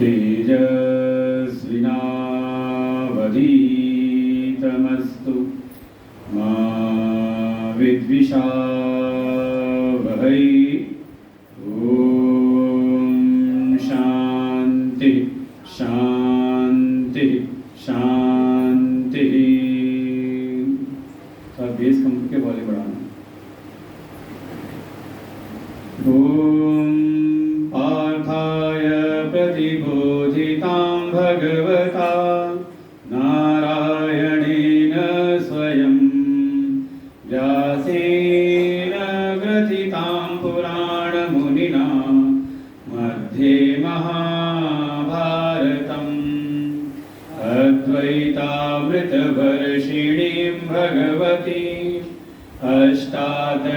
तेजस्विनावधीतमस्तु मा विद्विषावहै। ॐ शान्ति शान्ति शान्ति। सब बेस कम के वॉल्यूम बढ़ाना। ॐ पार्थाय प्रतिबोधितां भगवता नारायणेन स्वयं व्यासेन ग्रथितां पुराणमुनिना मध्ये महाभारतम् अद्वैतामृतवर्षिणीं भगवती अष्टादशाध्यायनीम्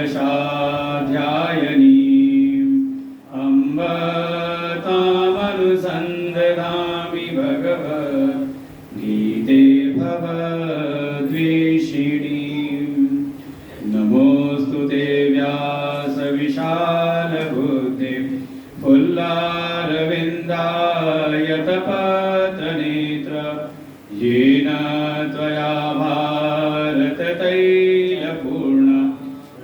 अम्ब तामनुसन्दधामि भगवद्गीते भवद्वेषिणीम्। नमोऽस्तु ते व्यासविशालबुद्धे फुल्लारविन्दायतपत्रनेत्र येन त्वया भारततैलपूर्ण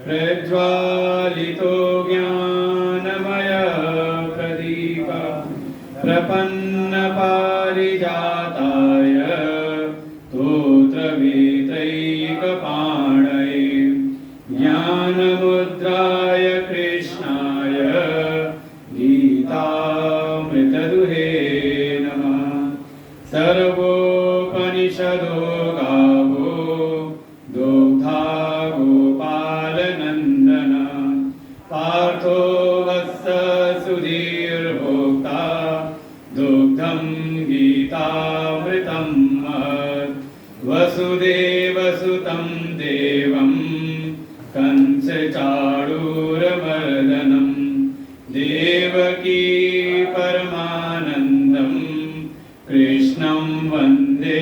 प्रज्वालितो ज्ञानमय प्रदीप प्रपन्नपारिजाताय स्तोत्रवेत्रैकपाणये ज्ञानमुद्राय कृष्णाय गीतामृतदुहे नमः। सर्वोपनिषदो गावो दुग्धा गोपालनन्दन पार्थो वत्स सुधीर्भोक्ता दुग्धं गीतामृतं महत्। वसुदेवसुतं देवं कंसचाणूरमर्दनं देवकी परमानन्दं कृष्णं वन्दे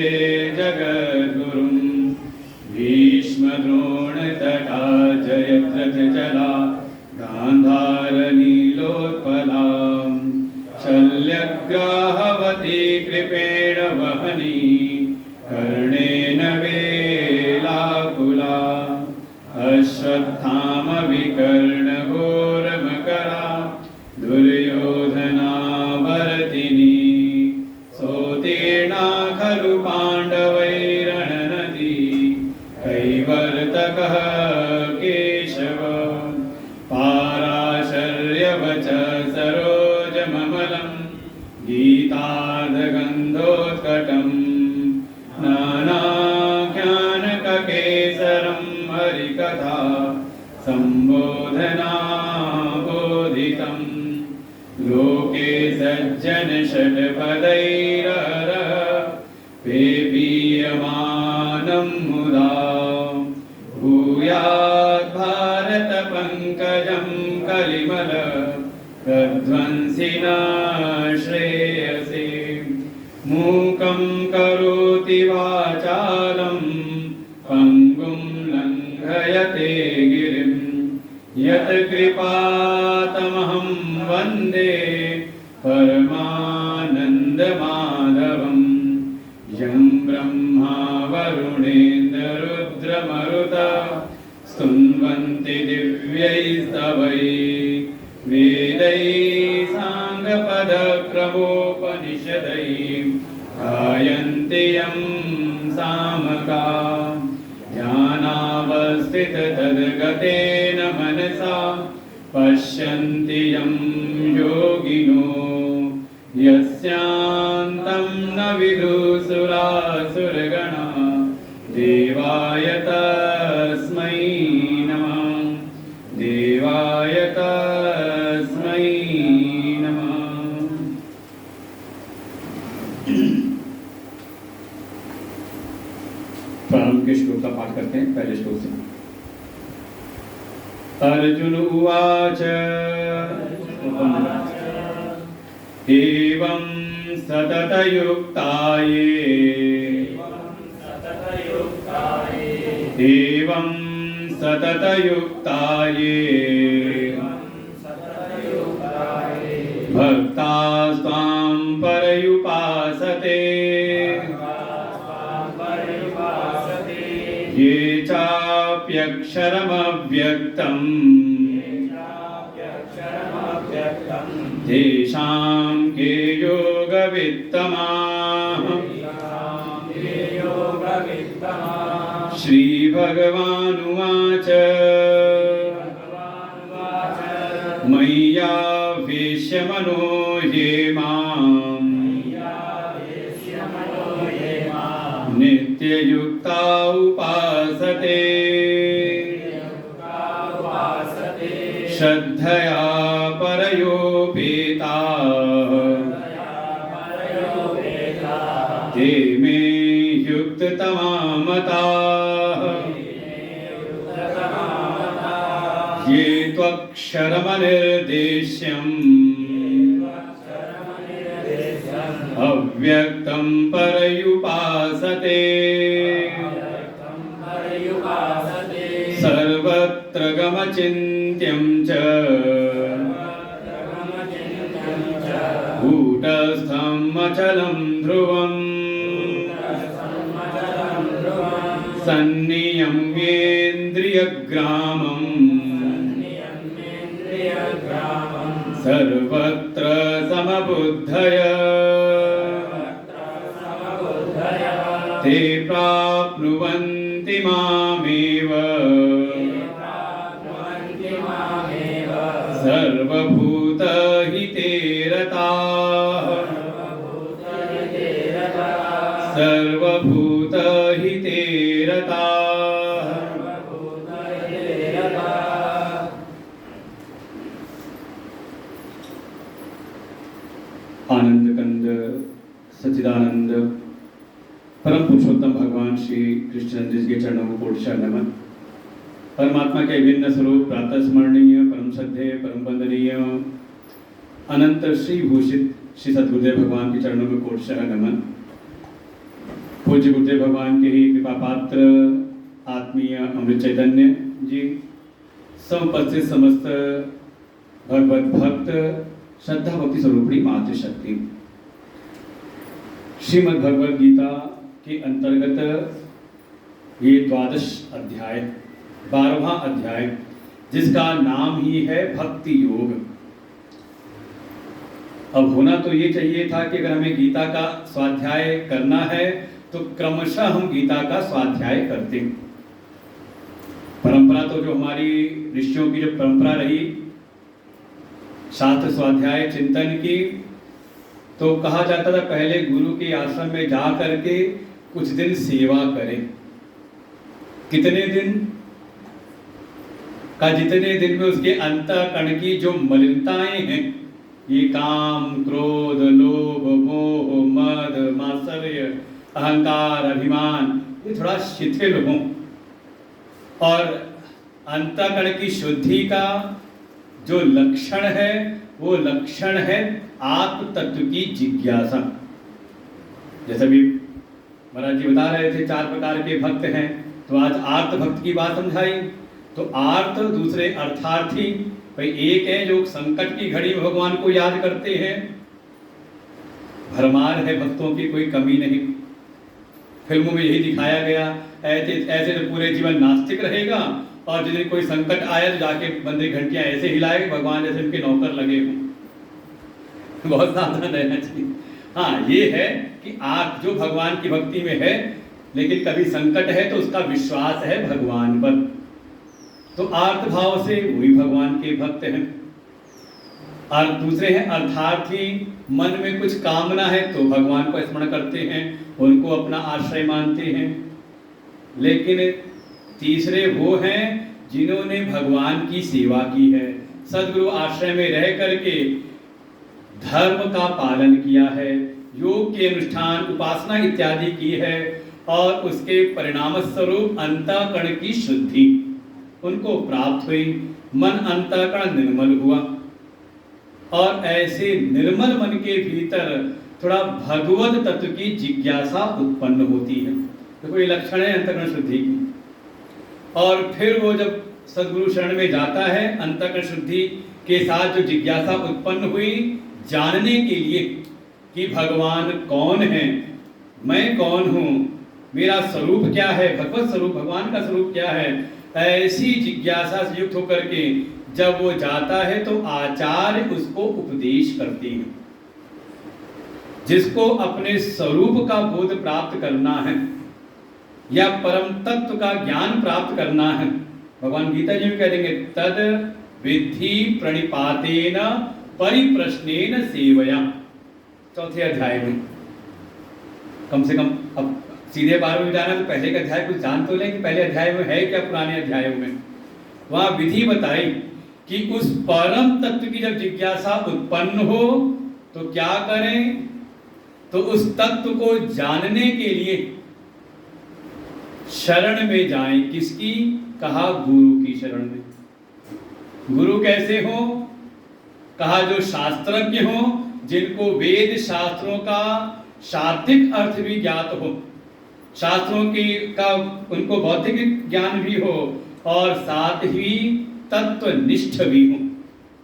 जगद्गुरुं। भीष्मद्रोणतटा जयद्रथजला गान्धारनीलोत्पला शल्यग्राहवती कृपेण वहनी कर्णेन वेलाकुला अश्वत्थामविकर्णघोरमकरा दुर्योधना वर्तिनी सोतीर्णा खलु पाण्डवैरणनदी कैवर्तकः केशव पाराशर्यवच सरोजममलं गीतार्धगन्धोत्कटम् नानाख्यानककेसरं हरिकथा सम्बोधना बोधितं लोके सज्जनषट्पदैरहरः पेपीयमानं मुदा भूयात् भारतपङ्कजं कलिमल प्रध्वंसिना श्रेयसे। मूकं करोति वाचालं पङ्गुं लङ्घयते गिरिं यत्कृपातमहं वन्दे परमानन्दमाधवम्। यं ब्रह्मा वरुणेन्द्ररुद्रमरुता स्तुन्वन्ति दिव्यैस्तवैः वेदैः साङ्गपदक्रमोपनिषदैः गायन्ति यं सामगा ध्यानावस्थिततद्गतेन मनसा पश्यन्ति यं योगिनो यस्यान्तं न विदुसुरासुरगणा देवाय तस्मै नमः देवाय तस्मै नमः। प्रारंभ के श्लोक का पाठ करते हैं। पहले श्लोक से अर्जुन उवाच एवं सततयुक्ताये एवं सततयुक्ताये भक्तास्त्वां परयुपासते ये चाप्यक्षरमव्यक्तम् तेषां के योगवित्तमाः। श्रीभगवानुवाच मय्यावेश्य मनो ये माम् नित्ययुक्ता उपासते श्रद्धया परयोपेताः ते मे युक्ततमा मताः। ये त्वक्षरमनिर्देश्यम् अव्यक्तं परयुपासते सर्वत्र गमचिन्त्यं च कूटस्थं अचलं ध्रुवम् सन्नियम्येन्द्रियग्रामम् सर्वत्र समबुद्धय ते प्राप्नुवन्ति मामेव सर्वभूतहिते रताः सर्वभूतहिते रताः। आनंद कंद सच्चिदानंद परम पुरुषोत्तम भगवान श्री कृष्णचंद्र जी के चरणों को कोटि नमन। परमात्मा के विभिन्न स्वरूप प्रातः स्मरणीय परम श्रद्धेय परम वंदनीय अनंत श्री भूषित श्री सद्गुरुदेव भगवान के चरणों में कोटि नमन। पूज्य गुरुदेव भगवान के ही कृपा पात्र आत्मीय अमृत चैतन्य जी, समुपस्थित समस्त भगवत भक्त श्रद्धा भक्ति स्वरूपणी मातृशक्ति, श्रीमद् भगवद गीता के अंतर्गत ये 12 अध्याय 12वां अध्याय जिसका नाम ही है भक्ति योग। अब होना तो ये चाहिए था कि अगर हमें गीता का स्वाध्याय करना है तो क्रमशः हम गीता का स्वाध्याय करते। परंपरा तो जो हमारी ऋषियों की जो परंपरा रही शास्त्र स्वाध्याय चिंतन की, तो कहा जाता था पहले गुरु के आश्रम में जा करके कुछ दिन सेवा करें। कितने दिन का? जितने दिन में उसके अंतःकरण की जो मलिनताएं हैं, ये काम क्रोध लोभ मोह मद मात्सर्य अहंकार अभिमान, ये थोड़ा शिथिल हो और अंतःकरण की शुद्धि का जो लक्षण है वो लक्षण है आत्म तत्व की जिज्ञासा। जैसे भी महाराज जी बता रहे थे 4 प्रकार के भक्त हैं, तो आज आर्त भक्त की बात समझाई। तो आर्त दूसरे अर्थार्थी, भाई एक है जो संकट की घड़ी में भगवान को याद करते हैं, भरमार है भक्तों की कोई कमी नहीं। फिल्मों में यही दिखाया गया, ऐसे तो पूरे जीवन नास्तिक रहेगा और जिस दिन कोई संकट आया तो जाके बंदे घंटियां ऐसे हिलाए भगवान जैसे उनके नौकर लगे हों। बहुत सावधान रहना चाहिए। हाँ, ये है कि आप जो भगवान की भक्ति में है लेकिन कभी संकट है तो उसका विश्वास है भगवान पर, तो आर्त भाव से वही भगवान के भक्त हैं। और दूसरे हैं अर्थार्थी, मन में कुछ कामना है तो भगवान को स्मरण करते हैं, उनको अपना आश्रय मानते हैं। लेकिन तीसरे वो हैं जिन्होंने भगवान की सेवा की है, सदगुरु आश्रय में रह करके धर्म का पालन किया है, योग के अनुष्ठान उपासना इत्यादि की है और उसके परिणाम स्वरूप अंतःकरण की शुद्धि उनको प्राप्त हुई, मन अंतःकरण निर्मल हुआ और ऐसे निर्मल मन के भीतर थोड़ा भगवत तत्व की जिज्ञासा उत्पन्न होती है। देखो ये लक्षण है अंतःकरण शुद्धि की। और फिर वो जब सद्गुरु शरण में जाता है, अंतःकरण शुद्धि के साथ जो जिज्ञासा उत्पन्न हुई जानने के लिए, कि भगवान कौन है, मैं कौन हूँ, मेरा स्वरूप क्या है, भगवत स्वरूप, भगवान का स्वरूप क्या है, ऐसी जिज्ञासा से युक्त होकर के जब वो जाता है तो आचार्य उसको उपदेश करते हैं। जिसको अपने स्वरूप का बोध प्राप्त करना है या परम तत्व का ज्ञान प्राप्त करना है, भगवान गीता जी में कह देंगे तद विधि प्रणिपातेन परिप्रश्नेन सेवया, चौथे अध्याय में। कम से कम अब सीधे 12वें में जाना तो पहले का अध्याय कुछ जान तो लें कि पहले अध्याय में है क्या, पुराने अध्यायों में वहां विधि बताई कि उस परम तत्व की जब जिज्ञासा उत्पन्न हो तो क्या करें, तो उस तत्व को जानने के लिए शरण में जाएं। किसकी? कहा गुरु की शरण में। गुरु कैसे हो? कहा जो शास्त्रज्ञ हो, जिनको वेद शास्त्रों का शाब्दिक अर्थ भी ज्ञात हो, शास्त्रों की का उनको भौतिक ज्ञान भी हो और साथ ही तत्वनिष्ठ भी हो,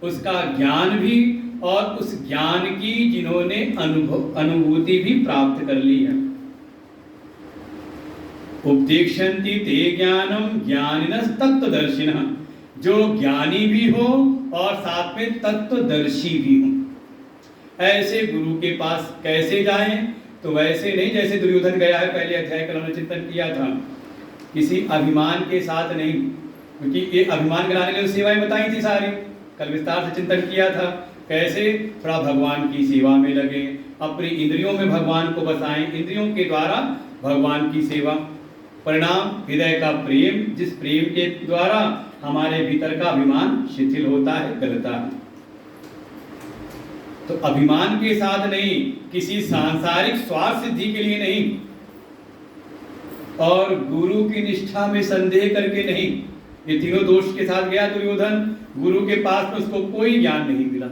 उसका ज्ञान भी और उस ज्ञान की जिन्होंने अनुभूति भी प्राप्त कर ली है। उपदेक्षन्ति ते ज्ञानम ज्ञानिनः तत्वदर्शिनः, जो ज्ञानी भी हो और साथ में तत्वदर्शी भी हो। ऐसे गुरु के पास कैसे जाएं? तो वैसे नहीं जैसे दुर्योधन गया है, पहले अध्याय कल हमने चिंतन किया था, किसी अभिमान के साथ नहीं, क्योंकि ये अभिमान गिराने के लिए सेवाएं बताई थी सारी, कल विस्तार से चिंतन किया था। कैसे? थोड़ा भगवान की सेवा में लगे, अपनी इंद्रियों में भगवान को बसाएं, इंद्रियों के द्वारा भगवान की सेवा। परिणाम हृदय का प्रेम, जिस प्रेम के द्वारा हमारे भीतर का अभिमान शिथिल होता है, गलता है। तो अभिमान के साथ नहीं, किसी सांसारिक स्वार्थ सिद्धि के लिए नहीं, और गुरु की निष्ठा में संदेह करके नहीं। ये तीनों दोष के साथ गया दुर्योधन, गुरु के पास में उसको कोई ज्ञान नहीं मिला।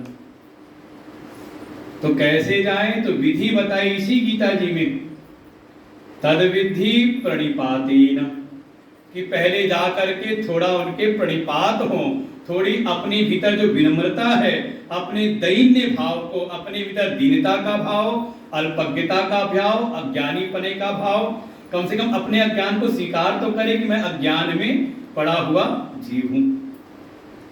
तो कैसे जाएं? तो विधि बताई इसी गीता जी में, तद विधि प्रणिपातेन, कि पहले जा करके थोड़ा उनके प्रणिपात हो, थोड़ी अपनी भीतर जो विनम्रता है, अपने दैन्य भाव को, अपने भीतर दीनता का भाव, अल्पज्ञता का भाव, अज्ञानीपने का भाव, कम से कम अपने अज्ञान को स्वीकार तो करे कि मैं अज्ञान में पड़ा हुआ जीव हूं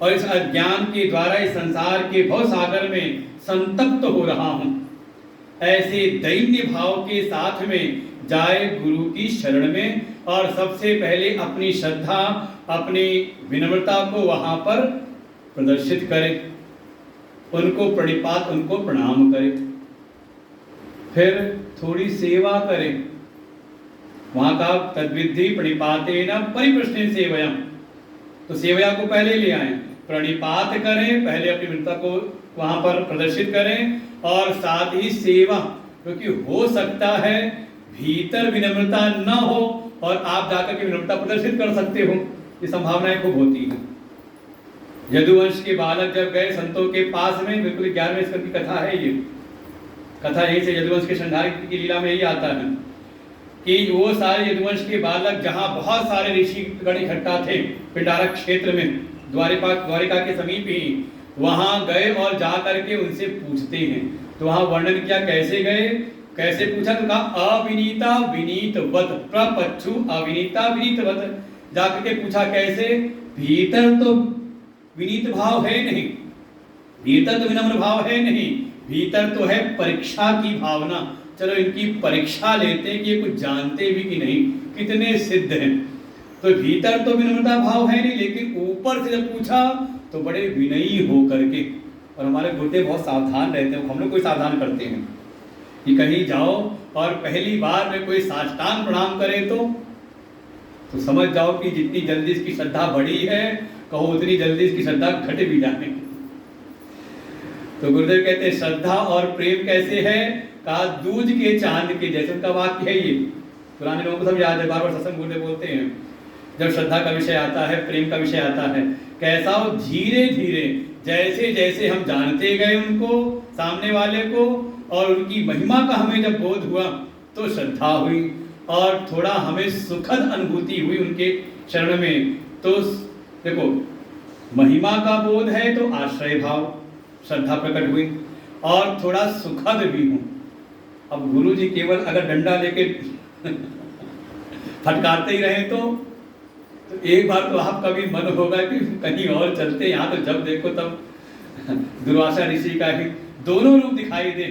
और इस अज्ञान के द्वारा इस संसार के भव सागर में संतप्त हो रहा हूं। ऐसे दैन्य भाव के साथ में जाए गुरु की शरण में और सबसे पहले अपनी श्रद्धा, अपनी विनम्रता को वहां पर प्रदर्शित करे, उनको प्रणिपात, उनको प्रणाम करे, फिर थोड़ी सेवा करे। वहां का तद्विधि प्रणिपातेन परिप्रश्नेन सेवया, तो सेवया को पहले ले आए, प्रणिपात करें, पहले अपनी विनम्रता को वहां पर प्रदर्शित करें और साथ ही सेवा, क्योंकि हो सकता है भीतर विनम्रता न हो और आप जाकर के विनम्रता प्रदर्शित कर सकते हो, ये संभावनाएं खूब होती हैं। यदुवंश के बालक जब गए संतों के पास में, बिल्कुल 11वें स्कंद की कथा है ये कथा, यही से यदुवंश के संहार की लीला में यही आता है कि वो सारे यदुवंश के बालक जहां बहुत सारे ऋषिगण इकट्ठा थे पिंडारक क्षेत्र में, द्वारिका के समीप ही, वहां गए और जा करके उनसे पूछते हैं। तो वहां वर्णन किया कैसे गए, कैसे पूछा, तो कहा अविनीता विनीतवत प्रपच्छु अविनीता विनीतवत, जाकर के पूछा कैसे, भीतर तो विनीत भाव है नहीं, भीतर तो विनम्र भाव है नहीं, भीतर तो है परीक्षा की भावना। चलो इनकी परीक्षा लेते हैं कि ये कुछ जानते भी कि नहीं, कितने सिद्ध हैं। तो भीतर तो विनम्रता भाव है नहीं, लेकिन ऊपर से जब पूछा तो बड़े विनयी हो करके, और हमारे गुरुदेव बहुत सावधान रहते हैं, हम लोग कोई सावधान करते हैं कि कहीं जाओ और पहली बार में कोई साष्टांग प्रणाम करे तो समझ जाओ कि जितनी जल्दी इसकी श्रद्धा बढ़ी है, कहो उतनी जल्दी इसकी श्रद्धा घट भी जाए। तो गुरुदेव कहते हैं श्रद्धा और प्रेम कैसे है, कहा दूज के चांद के जैसे, उनका वाक्य है ये, पुराने लोगों को सब याद है, बार बार सत्संग गुरुदेव बोलते हैं जब श्रद्धा का विषय आता है, प्रेम का विषय आता है, कैसा हो, धीरे धीरे जैसे जैसे हम जानते गए उनको, सामने वाले को, और उनकी महिमा का हमें जब बोध हुआ तो श्रद्धा हुई और थोड़ा हमें सुखद अनुभूति हुई उनके शरण में। तो देखो महिमा का बोध है तो आश्रय भाव, श्रद्धा प्रकट हुई और थोड़ा सुखद भी हूँ, अब गुरु जी केवल अगर डंडा लेके फटकारते ही रहे तो एक बार तो आपका भी मन होगा कि कहीं और चलते, यहाँ तो जब देखो तब दुर्वासा ऋषि का ही दोनों रूप दिखाई दे।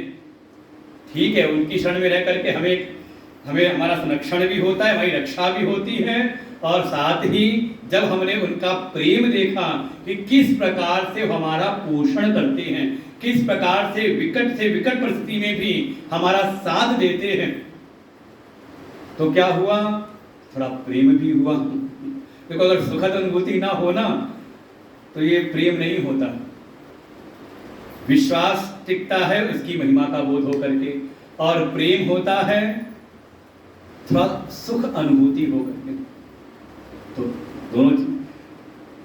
ठीक है, उनकी शरण में रह करके हमें हमारा संरक्षण भी होता है, हमारी रक्षा भी होती है, और साथ ही जब हमने उनका प्रेम देखा कि किस प्रकार से हमारा पोषण करते हैं, किस प्रकार से विकट परिस्थिति में भी हमारा साथ देते हैं, तो क्या हुआ, थोड़ा प्रेम भी हुआ। देखो अगर सुखद अनुभूति ना हो ना तो ये प्रेम नहीं होता। विश्वास टिकता है उसकी महिमा का बोध होकर के, और प्रेम होता है थोड़ा सुख अनुभूति होकर के। तो दोनों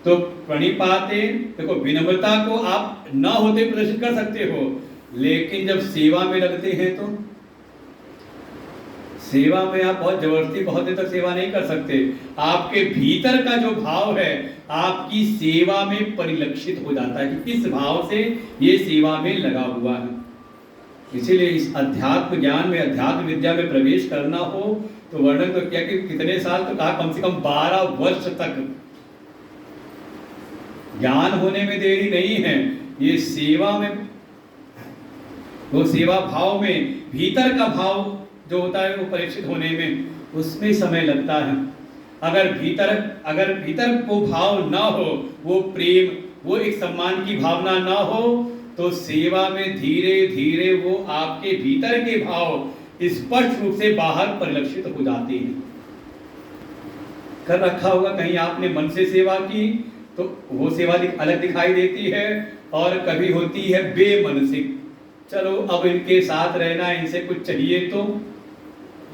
तो प्रणिपाते, देखो विनम्रता को आप ना होते प्रदर्शित कर सकते हो, लेकिन जब सेवा में लगते हैं तो सेवा में आप बहुत जबरदस्ती बहुत देर तक सेवा नहीं कर सकते। आपके भीतर का जो भाव है आपकी सेवा में परिलक्षित हो जाता है कि किस भाव से ये सेवा में लगा हुआ है। इसीलिए इस अध्यात्म ज्ञान में, अध्यात्म विद्या में प्रवेश करना हो तो वर्णन तो क्या कि कितने साल, तो कहा कम से कम 12 वर्ष तक। ज्ञान होने में देरी नहीं है, ये सेवा में, वो सेवा भाव में भीतर का भाव जो होता है वो परीक्षित होने में उसमें समय लगता है। अगर भीतर को भाव ना हो, वो प्रेम, वो एक सम्मान की भावना ना हो, तो सेवा में धीरे धीरे वो आपके भीतर के भाव स्पष्ट रूप से बाहर परिलक्षित हो जाते हैं। कर रखा होगा कहीं आपने मन से सेवा की तो वो सेवा अलग दिखाई देती है, और कभी होती है बेमन से, चलो अब इनके साथ रहना, इनसे कुछ चाहिए तो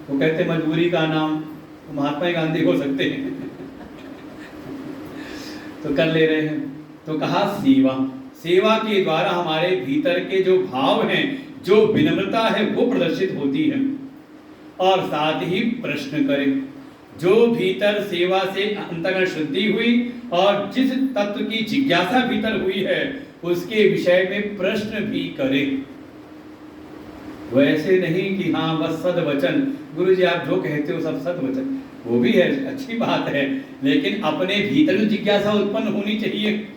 वो कहते मजबूरी का नाम, तो महात्मा गांधी हो सकते हैं तो कर ले रहे हैं। तो कहा सेवा के द्वारा हमारे भीतर के जो भाव हैं, जो विनम्रता है वो प्रदर्शित होती है। और साथ ही प्रश्न करें, जो भीतर सेवा से अंतःकरण शुद्धि हुई और जिस तत्व की जिज्ञासा भीतर हुई है उसके विषय में प्रश्न भी करें। वैसे नहीं कि हाँ बस सद्वचन, गुरु जी आप जो कहते हो सब सद्वचन, वो भी है, अच्छी बात है, लेकिन अपने भीतर जो जिज्ञासा उत्पन्न होनी चाहिए,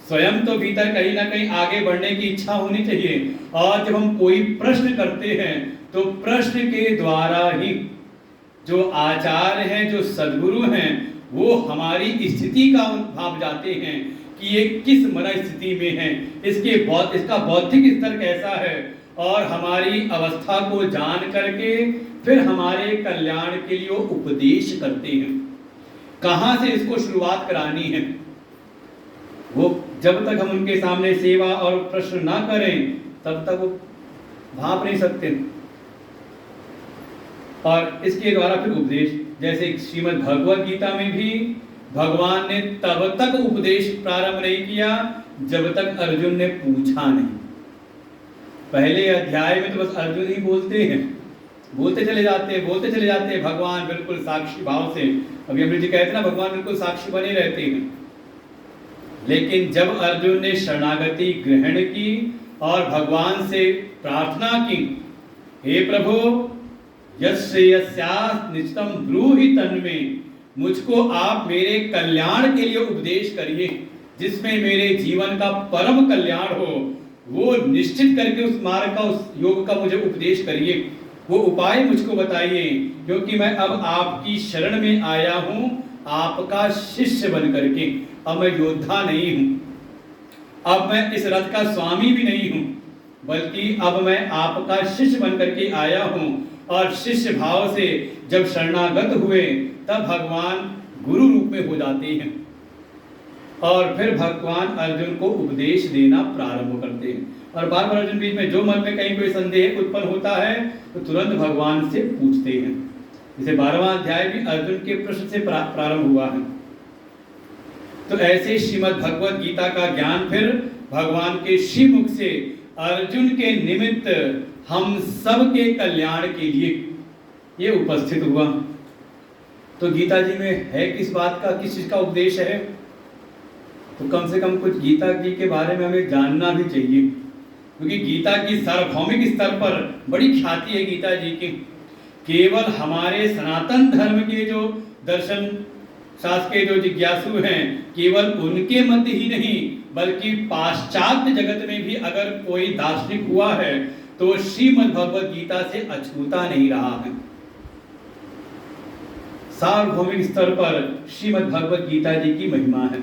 स्वयं तो भीतर कहीं ना कहीं आगे बढ़ने की इच्छा होनी चाहिए। और जब हम कोई प्रश्न करते हैं तो प्रश्न के द्वारा ही जो आचार्य हैं, जो सद्गुरु हैं, वो हमारी स्थिति का भाव जाते हैं कि ये किस मन स्थिति में है, इसका बौद्धिक स्तर कैसा है, और हमारी अवस्था को जान करके फिर हमारे कल्याण के लिए उपदेश करते हैं, कहाँ से इसको शुरुआत करानी है। वो जब तक हम उनके सामने सेवा और प्रश्न ना करें तब तक वो भाप नहीं सकते। और इसके द्वारा फिर उपदेश, जैसे श्रीमद् भगवद गीता में भी भगवान ने तब तक उपदेश प्रारंभ नहीं किया जब तक अर्जुन ने पूछा नहीं। पहले अध्याय में तो बस अर्जुन ही बोलते हैं, बोलते चले जाते हैं भगवान बिल्कुल साक्षी भाव से। अभी अमृत जी कहते हैं ना, भगवान बिल्कुल साक्षी बने रहते हैं। लेकिन जब अर्जुन ने शरणागति ग्रहण की और भगवान से प्रार्थना की, हे प्रभु यस्यास निश्चितम ब्रूहि तन्मे, मुझको आप मेरे कल्याण के लिए उपदेश करिए, जिसमें मेरे जीवन का परम कल्याण हो, वो निश्चित करके उस मार्ग का, उस योग का मुझे उपदेश करिए, वो उपाय मुझको बताइए, क्योंकि मैं अब आपकी शरण में आया हूं, आपका शिष्य बन करके। अब मैं योद्धा नहीं हूं, अब मैं इस रथ का स्वामी भी नहीं हूं, बल्कि अब मैं आपका शिष्य बन करके आया हूं। और शिष्य भाव से जब शरणागत हुए तब भगवान गुरु रूप में हो जाते हैं, और फिर भगवान अर्जुन को उपदेश देना प्रारंभ करते हैं। और बार बार अर्जुन बीच में जो मन में कहीं कोई संदेह उत्पन्न होता है तो तुरंत भगवान से पूछते हैं। जैसे 12वां अध्याय भी अर्जुन के प्रश्न से प्रारंभ हुआ है। तो ऐसे श्रीमद् भगवद गीता का ज्ञान फिर भगवान के श्रीमुख से अर्जुन के निमित्त हम सब के कल्याण के लिए ये उपस्थित हुआ। तो गीता जी में है किस बात का, किस चीज का उपदेश है, तो कम से कम कुछ गीता जी के बारे में हमें जानना भी चाहिए। क्योंकि गीता की सार्वभौमिक स्तर पर बड़ी ख्याति है गीता जी की। केवल हमारे सनातन धर्म के जो दर्शन शास्त्र के जो जिज्ञासु हैं, केवल उनके मध्य ही नहीं बल्कि पाश्चात्य जगत में भी अगर कोई दार्शनिक हुआ है तो श्रीमद् भगवद गीता से अछूता नहीं रहा है। सार्वभौमिक स्तर पर श्रीमद् भगवद गीता जी की महिमा है।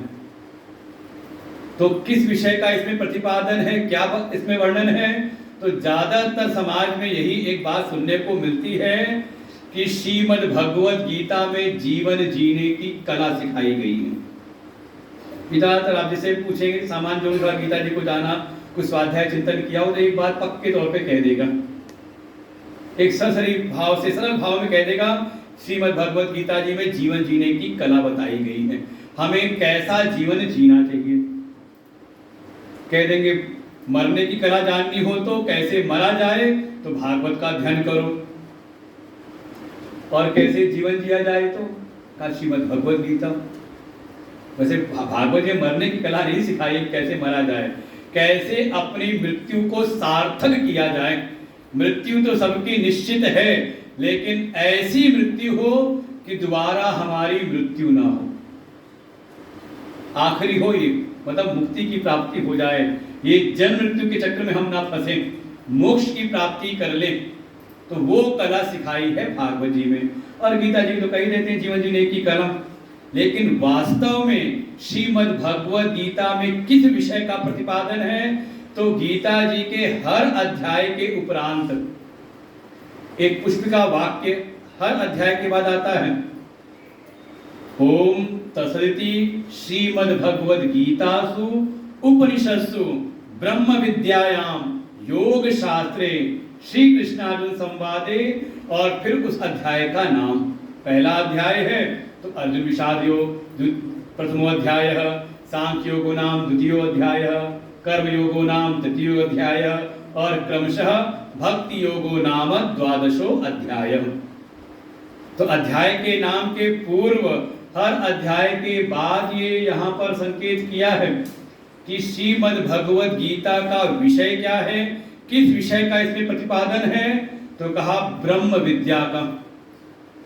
तो किस विषय का इसमें प्रतिपादन है, क्या इसमें वर्णन है? तो ज्यादातर समाज में यही एक बात सुनने को मिलती है कि श्रीमद् भगवद गीता में जीवन जीने की कला सिखाई गई है। ज्यादातर आप जिसे पूछेंगे सामान्य जो गीता जी को जाना, कुछ स्वाध्याय चिंतन किया हो, तो एक बात पक्के तौर पे कह देगा, एक सरसरी भाव से सरल भाव में कह देगा, श्रीमद् भगवद गीता जी में जीवन जीने की कला बताई गई है। हमें कैसा जीवन जीना चाहिए। कह देंगे मरने की कला जाननी हो तो कैसे मरा जाए, तो भागवत का अध्ययन करो, और कैसे जीवन जिया जाए तो का श्रीमद् भगवद गीता। वैसे भागवत में मरने की कला नहीं सिखाई, कैसे मरा जाए, कैसे अपनी मृत्यु को सार्थक किया जाए। मृत्यु तो सबकी निश्चित है, लेकिन ऐसी मृत्यु हो कि दोबारा हमारी मृत्यु ना हो, आखिरी हो, ये मतलब मुक्ति की प्राप्ति हो जाए, ये जन्म मृत्यु के चक्र में हम ना फंसे, मोक्ष की प्राप्ति कर ले, तो वो कला सिखाई है भागवत जी में। और गीता जी तो कही देते हैं जीवन जीने की कला, लेकिन वास्तव में श्रीमद् भगवद गीता में किस विषय का प्रतिपादन है? तो गीता जी के हर अध्याय के उपरांत एक पुष्पिका वाक्य हर अध्याय के बाद आता है। ओम तत्सदिति श्रीमद् भगवद गीतासु उपनिषत्सु ब्रह्म विद्यायाम योग शास्त्रे श्री कृष्णार्जुन संवादे, और फिर उस अध्याय का नाम, पहला अध्याय है तो अर्जुन विषाद योग, प्रथमो अध्याय, सांख्य योगो नाम द्वितीयो अध्याय, कर्म योगो नाम तृतीयो अध्याय, और क्रमशः भक्ति योगो नाम द्वादशो अध्याय। तो अध्याय के नाम के पूर्व हर अध्याय के बाद ये यहाँ पर संकेत किया है कि श्रीमद् भगवद गीता का विषय क्या है, किस विषय का इसमें प्रतिपादन है। तो कहा ब्रह्म विद्या का,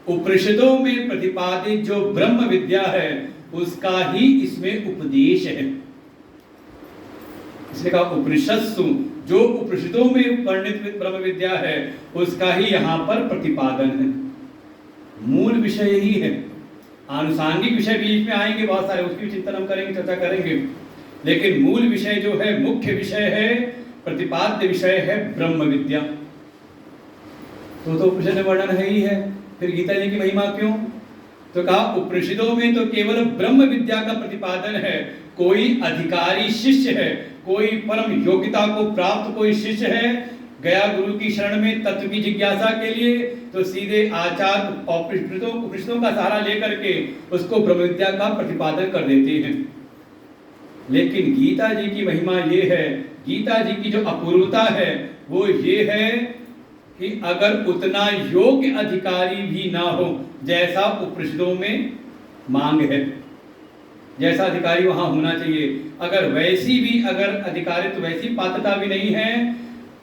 उपनिषदों में प्रतिपादित जो ब्रह्म विद्या है उसका ही इसमें उपदेश है। इसलिए कहा उपनिषत्सु, जो उपनिषदों में वर्णित ब्रह्म विद्या है उसका ही यहाँ पर प्रतिपादन है। मूल विषय यही है। आनुषांगिक विषय बीच में आएंगे बहुत सारे, उसकी चिंतन हम करेंगे, चर्चा करेंगे, लेकिन मूल विषय जो है, मुख्य विषय है, प्रतिपाद्य विषय है ब्रह्म विद्या। तो उपनिषद में वर्णन है ही है, फिर गीता जी की महिमा क्यों? तो कहा उपनिषदों में तो केवल ब्रह्म विद्या का प्रतिपादन है। कोई अधिकारी शिष्य है, कोई परम योग्यता को प्राप्त कोई शिष्य है, गया गुरु की शरण में तत्व की जिज्ञासा के लिए, तो सीधे आचार्य उपनिषदों का सहारा लेकर के उसको ब्रह्म विद्या का प्रतिपादन कर देते हैं। लेकिन गीता जी की महिमा ये है, गीता जी की जो अपूर्वता है वो ये है कि अगर उतना योग्य अधिकारी भी ना हो जैसा उपनिषदों में मांग है, जैसा अधिकारी वहां होना चाहिए, अगर वैसी भी अगर अधिकारित्व वैसी पात्रता भी नहीं है,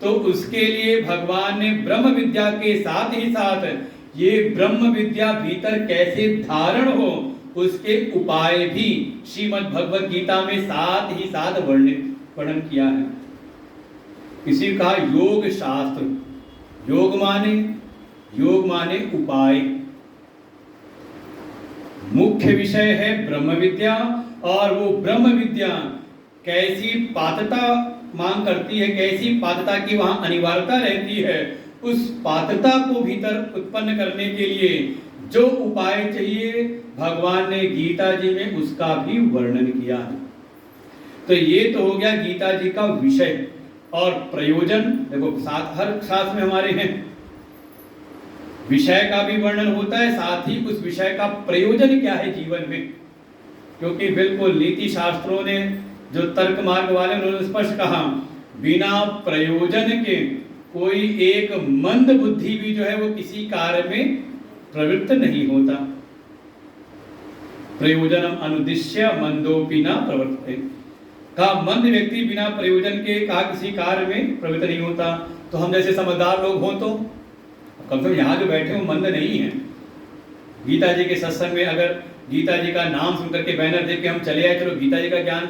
तो उसके लिए भगवान ने ब्रह्म विद्या के साथ ही साथ ये ब्रह्म विद्या भीतर कैसे धारण हो उसके उपाय भी श्रीमद् भगवद गीता में साथ ही साथ वर्णन किया है। इसी का योग शास्त्र, योग माने उपाय, मुख्य विषय है ब्रह्म विद्या, और वो ब्रह्म विद्या कैसी पात्रता मांग करती है, कैसी पात्रता की वहां अनिवार्यता रहती है, उस पात्रता को भीतर उत्पन्न करने के लिए जो उपाय चाहिए भगवान ने गीता जी में उसका भी वर्णन किया है। तो ये तो हो गया गीता जी का विषय और प्रयोजन। देखो साथ हर शास्त्र में हमारे हैं विषय का भी वर्णन होता है, साथ ही उस विषय का प्रयोजन क्या है जीवन में, क्योंकि बिल्कुल नीति शास्त्रों ने जो तर्क मार्ग वाले उन्होंने स्पष्ट कहा, बिना प्रयोजन के कोई एक मंद बुद्धि भी जो है वो किसी कार्य में प्रवृत्त नहीं होता। प्रयोजनम अनुदिश्य मंदोपि न प्रवर्तते। कहा मंद व्यक्ति बिना प्रयोजन के कहा किसी कार्य में प्रवृत्त नहीं होता। तो हम जैसे समझदार लोग हों तो कम से कम यहाँ जो बैठे हो मंद नहीं है। गीता जी के सत्संग में अगर गीता जी का नाम सुनकर के बैनर देख के हम चले आए, चलो गीता जी का ज्ञान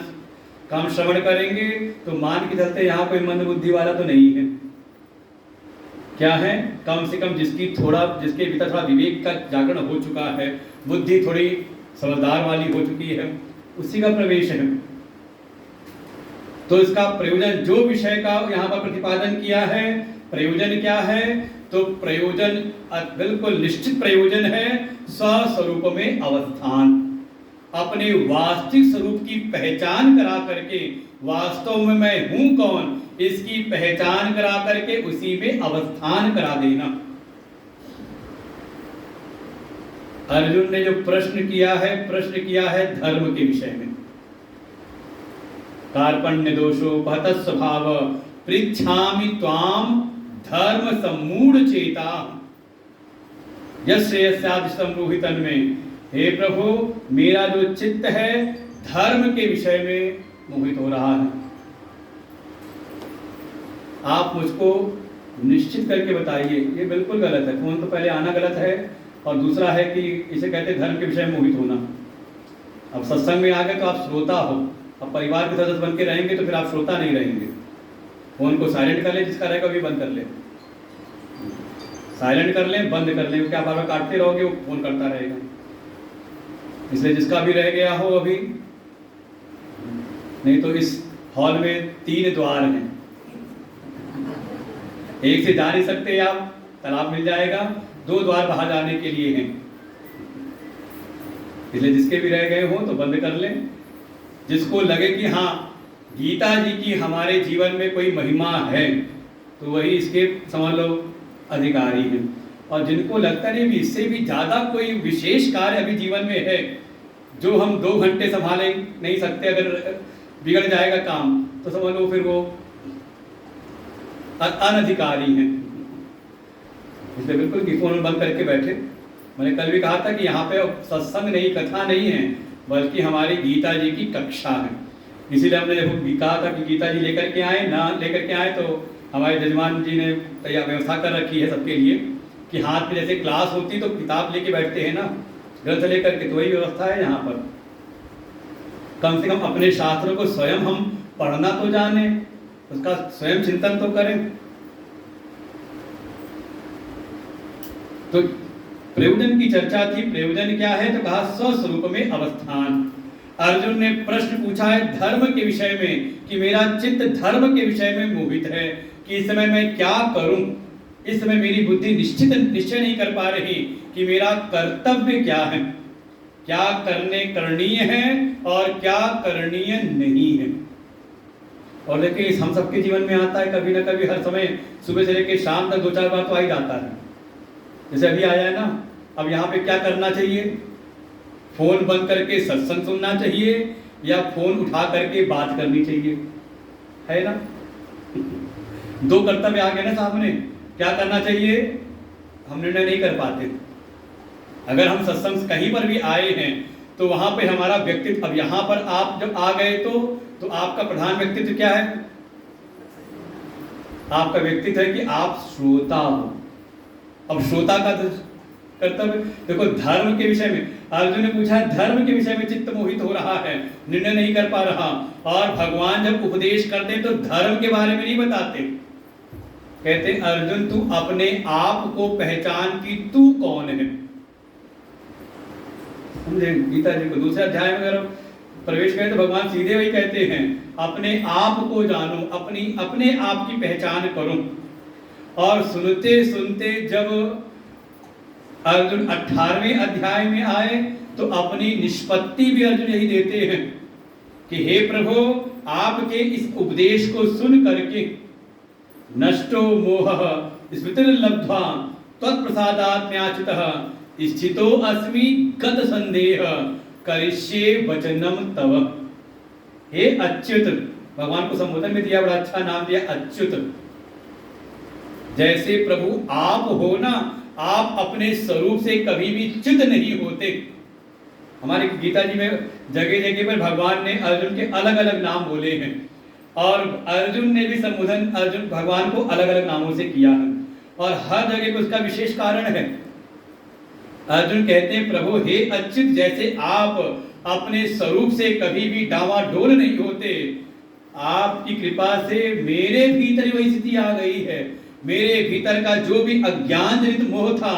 काम श्रवण करेंगे, तो मान के चलते यहाँ कोई मंद बुद्धि वाला तो नहीं है। क्या है, कम से कम जिसके भीतर थोड़ा विवेक का जागरण हो चुका है, बुद्धि थोड़ी समझदार वाली हो चुकी है, उसी का प्रवेश है। तो इसका प्रयोजन जो विषय का यहाँ पर प्रतिपादन किया है, प्रयोजन क्या है, तो प्रयोजन बिल्कुल निश्चित प्रयोजन है स्वस्वरूप में अवस्थान, अपने वास्तविक स्वरूप की पहचान करा करके, वास्तव में मैं हूं कौन इसकी पहचान करा करके उसी में अवस्थान करा देना। अर्जुन ने जो प्रश्न किया है धर्म के विषय में। कार्पण्य दोषोपहत स्वभाव पृच्छामि त्वाम धर्म सम्मूढ़ चेता यस्यादिष्टम रोहितन में, हे प्रभु मेरा जो चित्त है धर्म के विषय में मोहित हो रहा है। आप मुझको निश्चित करके बताइए, ये बिल्कुल गलत है। फोन तो पहले आना गलत है, और दूसरा है कि इसे कहते हैं धर्म के विषय में मोहित होना। अब सत्संग में आ गए तो आप श्रोता हो, अब परिवार के सदस्य बन के रहेंगे तो फिर आप श्रोता नहीं रहेंगे। फोन को साइलेंट कर ले, जिसका रहेगा भी बंद कर ले, साइलेंट कर लें, बंद कर लें, क्या बार बार काटते रहोगे वो फोन करता रहेगा। इसलिए जिसका भी रह गया हो अभी, नहीं तो इस हॉल में 3 द्वार हैं, एक से जा नहीं सकते आप, तालाब मिल जाएगा, 2 द्वार बाहर जाने के लिए हैं। इसलिए जिसके भी रह गए हो तो बंद कर लें। जिसको लगे कि हाँ गीता जी की हमारे जीवन में कोई महिमा है तो वही इसके समझ लो अधिकारी हैं, और जिनको लगता नहीं भी इससे भी ज़्यादा कोई विशेष कार्य अभी जीवन में है जो हम 2 घंटे संभाले नहीं सकते, अगर बिगड़ जाएगा काम तो समझ लो फिर वो अनधिकारी हैं। इसलिए बिल्कुल कि फोन बंद करके बैठे। मैंने कल भी कहा था कि यहाँ पे सत्संग नहीं, कथा नहीं है, बल्कि हमारी गीता जी की कक्षा है। इसीलिए हमने जब कहा था कि गीता जी लेकर के आए, ना लेकर के आए, तो हमारे जजमान जी ने तैयार व्यवस्था कर रखी है सबके लिए कि हाथ में जैसे क्लास होती तो किताब लेके बैठते हैं ना, ग्रंथ लेकर के, तो वही व्यवस्था है यहाँ पर। कम से कम अपने शास्त्रों को स्वयं हम पढ़ना तो जाने, उसका स्वयं चिंतन तो करें। तो प्रयोजन की चर्चा थी। प्रयोजन क्या है, तो कहा स्वस्वरूप में अवस्थान। अर्जुन ने प्रश्न पूछा है धर्म के विषय में कि मेरा चित्त धर्म के विषय में मोहित है कि इस समय मैं क्या करूं। इस समय मेरी बुद्धि निश्चय नहीं कर पा रही कि मेरा कर्तव्य क्या है, क्या करणीय है और क्या करणीय नहीं है। और देखिए हम सबके जीवन में आता है कभी ना कभी, हर समय सुबह से लेकर शाम तक 2-4 बार तो आ ही जाता है। जैसे अभी आया है ना, अब यहाँ पे क्या करना चाहिए, फोन बंद करके सत्संग सुनना चाहिए या फोन उठा करके बात करनी चाहिए, है ना। 2 कर्तव्य आ गए ना सामने, क्या करना चाहिए हम निर्णय नहीं कर पाते। अगर हम सत्संग कहीं पर भी आए हैं तो वहां पे हमारा व्यक्तित्व, अब यहाँ पर आप जब आ गए तो आपका प्रधान व्यक्तित्व क्या है, आपका व्यक्तित्व है कि आप श्रोता हो। अब श्रोता का कर्तव्य देखो, धर्म के विषय में अर्जुन ने पूछा है, धर्म के विषय में चित्त मोहित हो रहा है, निर्णय नहीं कर पा रहा। और भगवान जब उपदेश करते तो धर्म के बारे में नहीं बताते, कहते अर्जुन तू अपने आप को पहचान कि तू कौन है। समझे, गीता जी को दूसरे अध्याय में अगर प्रवेश करें तो भगवान सीधे वही कहते हैं, अपने आप को जानो, अपने आप की पहचान करो। और सुनते सुनते जब अर्जुन 18वें अध्याय में आए तो अपनी निष्पत्ति भी अर्जुन यही देते हैं कि हे प्रभु आपके इस उपदेश को सुन करके नष्टो मोहः स्मृतिर्लब्ध्वा त्वत्प्रसादात्म्याच्युतः स्थितो अस्मि गत संदेह करिष्ये वचनम तव। हे अच्युत, भगवान को संबोधन में दिया, बड़ा अच्छा नाम दिया अच्युत। जैसे प्रभु आप हो ना, आप अपने स्वरूप से कभी भी च्युत नहीं होते। हमारी गीता जी में जगह जगह पर भगवान ने अर्जुन के अलग अलग नाम बोले हैं, और अर्जुन ने भी संबोधन अर्जुन भगवान को अलग अलग नामों से किया है, और हर जगह पर उसका विशेष कारण है। अर्जुन कहते हैं, प्रभु हे अच्युत, जैसे आप अपने स्वरूप से कभी भी डावाडोल नहीं होते, आपकी कृपा से मेरे भीतर वही स्थिति आ गई है। मेरे भीतर का जो भी अज्ञान जनित मोह था,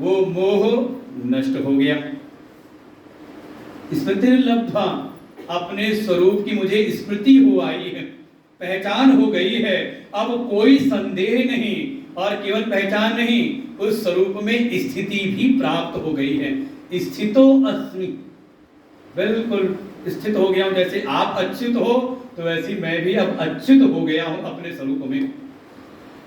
वो मोह नष्ट हो गया। स्मृति लब्ध्वा, अपने स्वरूप की मुझे स्मृति हो आई है, पहचान हो गई है। अब कोई संदेह नहीं, और केवल पहचान नहीं, उस स्वरूप में स्थिति भी प्राप्त हो गई है। स्थितो अस्मि, बिल्कुल स्थित हो गया हूं। जैसे आप अच्युत हो, तो वैसे मैं भी अब अच्युत हो गया हूं अपने स्वरूप में।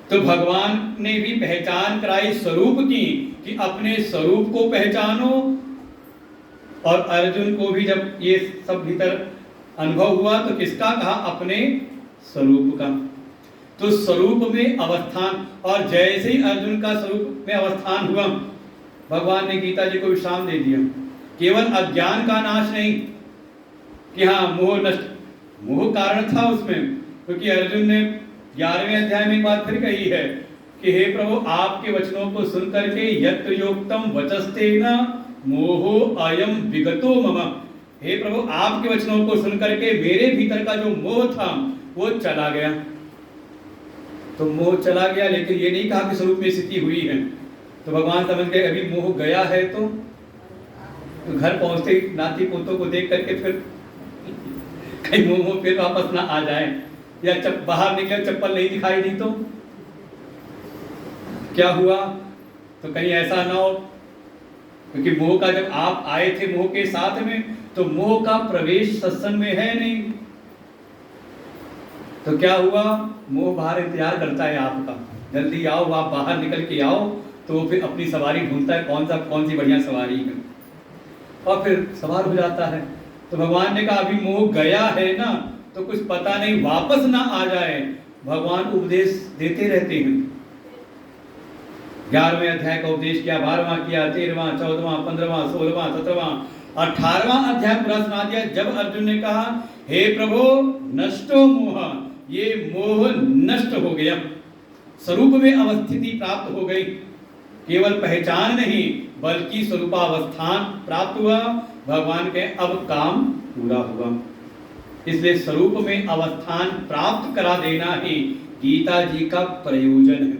तो भगवान ने भी पहचान कराई स्वरूप की, कि अपने स्वरूप को पहचानो। और अर्जुन को भी जब ये सब भीतर अनुभव हुआ, तो किसका कहा? अपने स्वरूप का। तो स्वरूप में अवस्थान, और जैसे ही अर्जुन का स्वरूप में अवस्थान हुआ, भगवान ने गीता जी को विश्राम दे दिया। केवल अज्ञान का नाश नहीं कि हाँ मोह नष्ट, मोह कारण था उसमें, क्योंकि अर्जुन ने 11वें अध्याय में एक बात फिर कही है कि हे प्रभु, आपके वचनों को सुन करके यत्र योक्तम वचस्तेन मोहो अयम विगतो मम। हे प्रभु, आपके वचनों को सुन करके मेरे भीतर का जो मोह था वो चला गया। तो मोह चला गया, लेकिन ये नहीं कहा कि स्वरूप में स्थिति हुई है। तो भगवान समझ गए अभी मोह गया है, तो घर पहुंचते नाती पोतों को देख करके फिर कहीं मोह फिर वापस ना आ जाए, या बाहर निकले चप्पल नहीं दिखाई दी तो क्या हुआ, तो कहीं ऐसा ना हो। क्योंकि मोह का, जब आप आए थे मोह के साथ में, तो मोह का प्रवेश सत्संग में है नहीं, तो क्या हुआ, मोह बाहर इंतजार करता है आपका, जल्दी आओ, आप बाहर निकल के आओ। तो वो फिर अपनी सवारी ढूंढता है, कौन सी बढ़िया सवारी है, और फिर सवार हो जाता है। तो भगवान ने कहा अभी मोह गया है ना, तो कुछ पता नहीं वापस ना आ जाए। भगवान उपदेश देते रहते हैं। 11वें अध्याय का उपदेश किया, 12वां किया, 13वां, 14वां, 15वां, 16वां, 17वां, 18वां अध्याय पूरा सुना दिया। जब अर्जुन ने कहा हे प्रभु नष्टो मोह, ये मोह नष्ट हो गया, स्वरूप में अवस्थिति प्राप्त हो गई। केवल पहचान नहीं, बल्कि स्वरूपावस्थान प्राप्त हुआ। भगवान के अब काम पूरा हुआ। इसलिए स्वरूप में अवस्थान प्राप्त करा देना ही गीता जी का प्रयोजन है।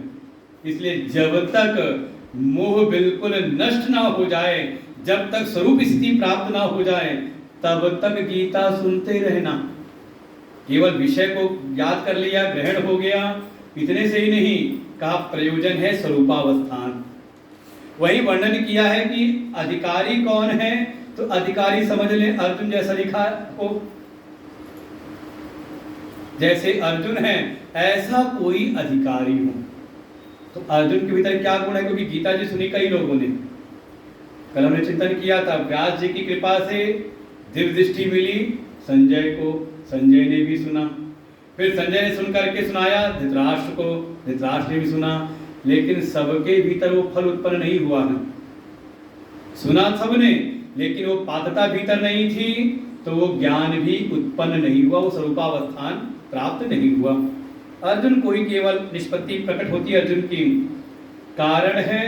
इसलिए जब तक मोह बिल्कुल नष्ट ना हो जाए, जब तक स्वरूप स्थिति प्राप्त ना हो जाए, तब तक गीता सुनते रहना। केवल विषय को याद कर लिया, ग्रहण हो गया, इतने से ही नहीं, कहा प्रयोजन है स्वरूपावस्थान। वही वर्णन किया है कि अधिकारी कौन है, तो अधिकारी समझ ले अर्जुन जैसा लिखा हो, जैसे अर्जुन है ऐसा कोई अधिकारी हो। तो अर्जुन के भीतर क्या गुण है, क्योंकि गीता जी सुनी कई लोगों ने, कल हमने चिंतन किया था, व्यास जी की कृपा से दिव्य दृष्टि मिली संजय को, संजय ने भी सुना, फिर संजय ने सुन करके सुनाया धृतराष्ट्र को, धृतराष्ट्र ने भी सुना, लेकिन सबके भीतर वो फल उत्पन्न नहीं हुआ है। सुना सबने, लेकिन वो पात्रता भीतर नहीं थी, तो वो ज्ञान भी उत्पन्न नहीं हुआ, वो स्वरूपावस्थान प्राप्त नहीं हुआ। अर्जुन को ही केवल निष्पत्ति प्रकट होती है अर्जुन की। कारण है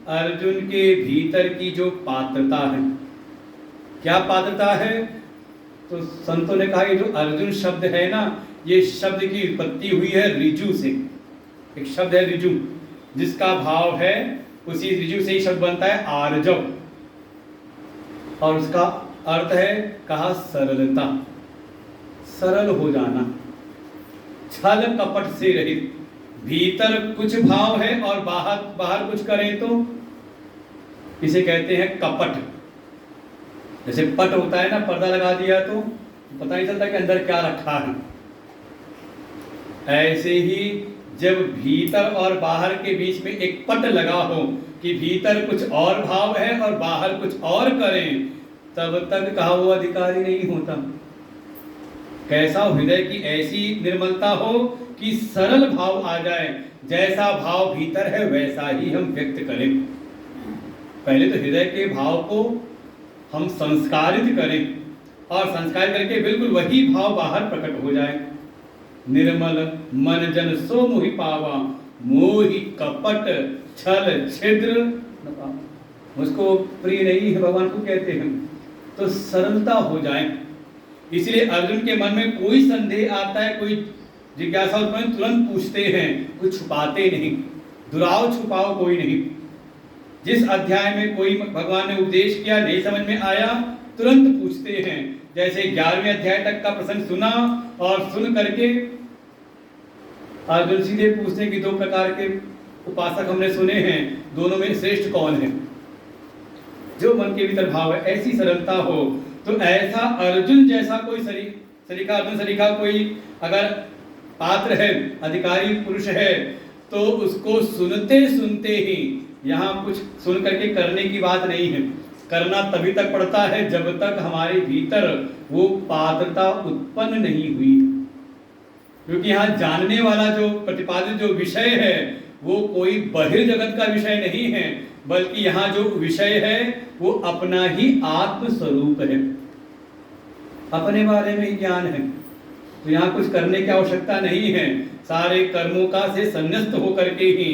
अर्जुन के भीतर की जो पात्रता है। क्या पात्रता है, तो संतों ने कहा ये जो अर्जुन शब्द है ना, ये शब्द की उत्पत्ति हुई है ऋजु से। एक शब्द है ऋजु, जिसका भाव है, उसी ऋजु से ही शब्द बनता है आर्जव, और उसका अर्थ है कहा सरलता, सरल हो जाना, छल कपट से रहित। भीतर कुछ भाव है और बाहर कुछ करें तो इसे कहते हैं कपट। जैसे पट होता है ना, पर्दा लगा दिया तो पता नहीं चलता कि अंदर क्या रखा है। ऐसे ही जब भीतर और बाहर के बीच में एक पट लगा हो कि भीतर कुछ और भाव है और बाहर कुछ और करें, तब तक कहा वो अधिकारी नहीं होता। कैसा हृदय की ऐसी निर्मलता हो कि सरल भाव आ जाए, जैसा भाव भीतर है वैसा ही हम व्यक्त करें। पहले तो हृदय के भाव को हम संस्कारित करें और संस्कार करके बिल्कुल वही भाव बाहर प्रकट हो जाए। निर्मल मन जन सो मोहि पावा, मोहि कपट छल छिद्र न पावा। मुझको प्रिय नहीं है, भगवान को कहते हैं, तो सरलता हो जाए। इसलिए अर्जुन के मन में कोई संदेह आता है, कोई जिज्ञासा उत्पन्न, तुरंत पूछते हैं, कुछ छुपाते नहीं, दुराव छुपाओ कोई नहीं। जिस अध्याय में कोई भगवान ने उपदेश किया नहीं समझ में आया, तुरंत पूछते हैं। जैसे 11वें अध्याय तक का प्रसंग सुना और सुन करके अर्जुन सीधे पूछते कि 2 प्रकार के उपासक हमने सुने हैं, दोनों में श्रेष्ठ कौन है? जो मन के भीतर भाव है, ऐसी सरलता हो, तो ऐसा अर्जुन जैसा कोई सरीखा अर्जुन सरीखा कोई अगर पात्र है, अधिकारी पुरुष है, तो उसको सुनते सुनते ही, यहाँ कुछ सुन करके करने की बात नहीं है, करना तभी तक पड़ता है जब तक हमारे भीतर वो पात्रता उत्पन्न नहीं हुई। क्योंकि यहाँ जानने वाला जो प्रतिपादित जो विषय है वो कोई बहिर्जगत का विषय नहीं है, बल्कि यहाँ जो विषय है वो अपना ही आत्म स्वरूप है, अपने बारे में ही ज्ञान है। तो यहाँ कुछ करने की आवश्यकता नहीं है, सारे कर्मों का से संन्यास्त होकर के ही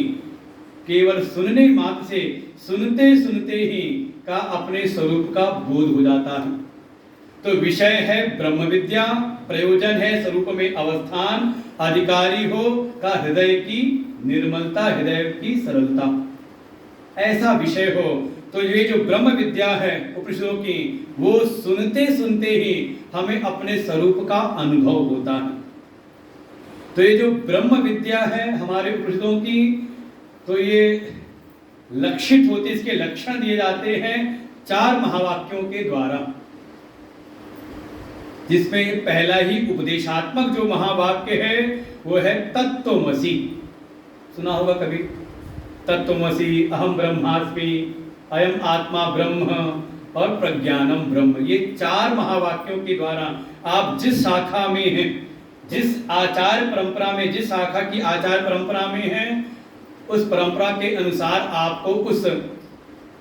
केवल सुनने मात्र से, सुनते सुनते ही का अपने स्वरूप का बोध हो जाता है। तो विषय है ब्रह्म विद्या, प्रयोजन है स्वरूप में अवस्थान, अधिकारी हो का हृदय की निर्मलता, हृदय की सरलता, ऐसा विषय हो। तो ये जो ब्रह्म विद्या है उपनिषदों की, वो सुनते सुनते ही हमें अपने स्वरूप का अनुभव होता है। तो ये जो ब्रह्म विद्या है हमारे उपनिषदों की, तो ये लक्षित होते, इसके लक्षण दिए जाते हैं 4 महावाक्यों के द्वारा, जिसमें पहला ही उपदेशात्मक जो महावाक्य है वो है तत्त्वमसि। सुना होगा कभी, तत्त्वमसि, अहम ब्रह्मास्मि, अयम आत्मा ब्रह्म और प्रज्ञानम ब्रह्म। ये 4 महावाक्यों के द्वारा आप जिस शाखा में हैं, जिस आचार परंपरा में, जिस शाखा की आचार परंपरा में हैं, उस परंपरा के अनुसार आपको उस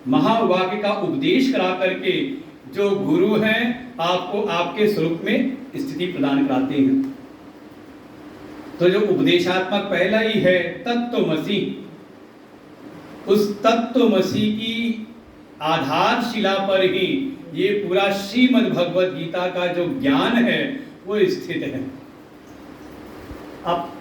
महावाक्य का उपदेश करा करके जो गुरु हैं आपको आपके स्वरूप में स्थिति प्रदान कराते हैं। तो जो उपदेशात्मक पहला ही है तत्त्वमसि, उस तत्त्वमसि की आधारशिला पर ही ये पूरा श्रीमद् भगवद गीता का जो ज्ञान है वो स्थित है। अब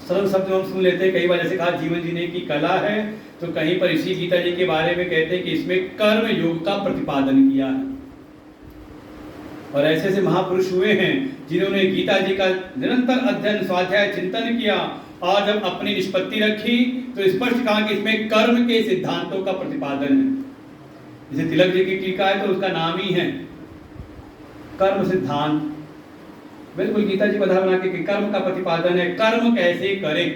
सरल शब्द हम सुन लेते हैं, कई बार जैसे कहा जीवन जीने की कला है, तो कहीं पर इसी गीता जी के बारे में कहते हैं कि इसमें कर्म योग का प्रतिपादन किया है। और ऐसे ऐसे महापुरुष हुए हैं जिन्होंने गीता जी का निरंतर अध्ययन, स्वाध्याय, चिंतन किया और जब अपनी निष्पत्ति रखी तो स्पष्ट कहा कि इसमें कर्म के सिद्धांतों का प्रतिपादन है। जैसे तिलक जी की टीका है तो उसका नाम ही है कर्म सिद्धांत, बिल्कुल गीता जी बता बना के कर्म का प्रतिपादन है, कर्म कैसे करें,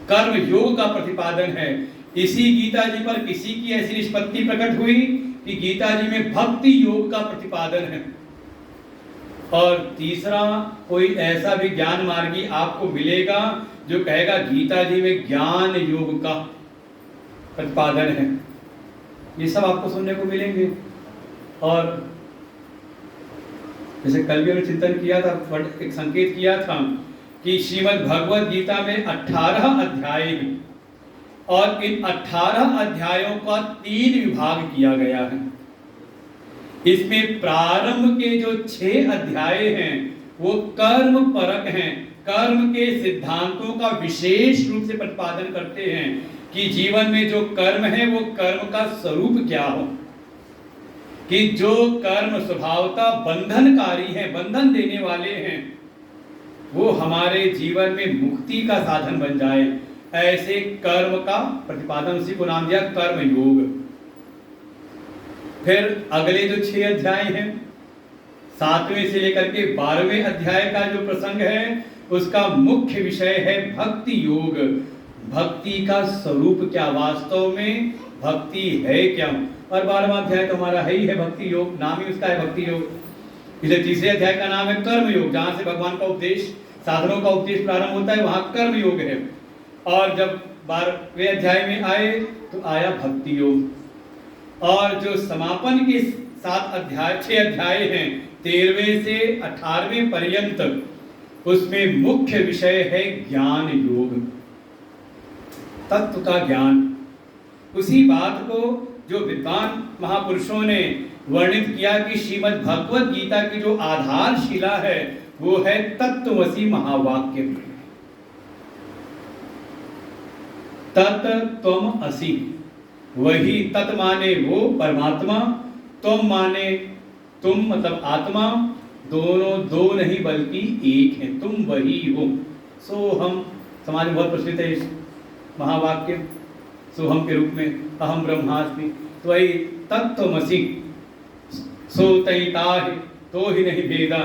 कर्म योग का प्रतिपादन है। इसी गीता जी पर किसी की ऐसी निष्पत्ति प्रकट हुई कि गीता जी में भक्ति योग का प्रतिपादन है। और तीसरा कोई ऐसा भी ज्ञान मार्गी आपको मिलेगा जो कहेगा गीता जी में ज्ञान योग का प्रतिपादन है। ये सब आपको सुनने को मिलेंगे। और जैसे कल भी हमने चिंतन किया था, एक संकेत किया था कि श्रीमद् भगवद गीता में 18 अध्याय हैं और इन 18 अध्यायों का 3 विभाग किया गया है। इसमें प्रारंभ के जो 6 अध्याय हैं वो कर्म परक हैं, कर्म के सिद्धांतों का विशेष रूप से प्रतिपादन करते हैं कि जीवन में जो कर्म है वो कर्म का स्वरूप क्या हो, कि जो कर्म स्वभावतः बंधनकारी हैं, बंधन देने वाले हैं, वो हमारे जीवन में मुक्ति का साधन बन जाए, ऐसे कर्म का प्रतिपादन, उसी को नाम दिया कर्म योग। फिर अगले जो 6 अध्याय हैं, 7वें से लेकर के 12वें अध्याय का जो प्रसंग है उसका मुख्य विषय है भक्ति योग। भक्ति का स्वरूप क्या, वास्तव में भक्ति है क्या। और 12वां अध्याय तो हमारा है ही है भक्ति योग, नाम ही उसका है भक्ति योग। इसलिए तीसरे अध्याय का नाम है कर्म योग, जहां से भगवान का उपदेश, साधनों का उपदेश प्रारंभ होता है, वहां कर्म योग है। और जब 12वें अध्याय में आए तो आया भक्ति योग। और जो समापन के 6 अध्याय हैं 13वें से 18वें पर्यंत। उसमें मुख्य विषय है ज्ञान योग, तत्व का ज्ञान। उसी बात को जो विद्वान महापुरुषों ने वर्णित किया कि श्रीमद् भगवत गीता की जो आधारशिला है वो है तत्त्वमसि महावाक्य। तत् त्वम असि, वही तत् माने वो परमात्मा, त्वम माने तुम मतलब आत्मा, दोनों दो नहीं बल्कि एक है, तुम वही हो। सो हम समाज में बहुत प्रचलित है इस महावाक्य सोहम के रूप में, अहम ब्रह्मास्मि। तो वही तत्त्वमसि सो तैताहि तो ही नहीं भेदा।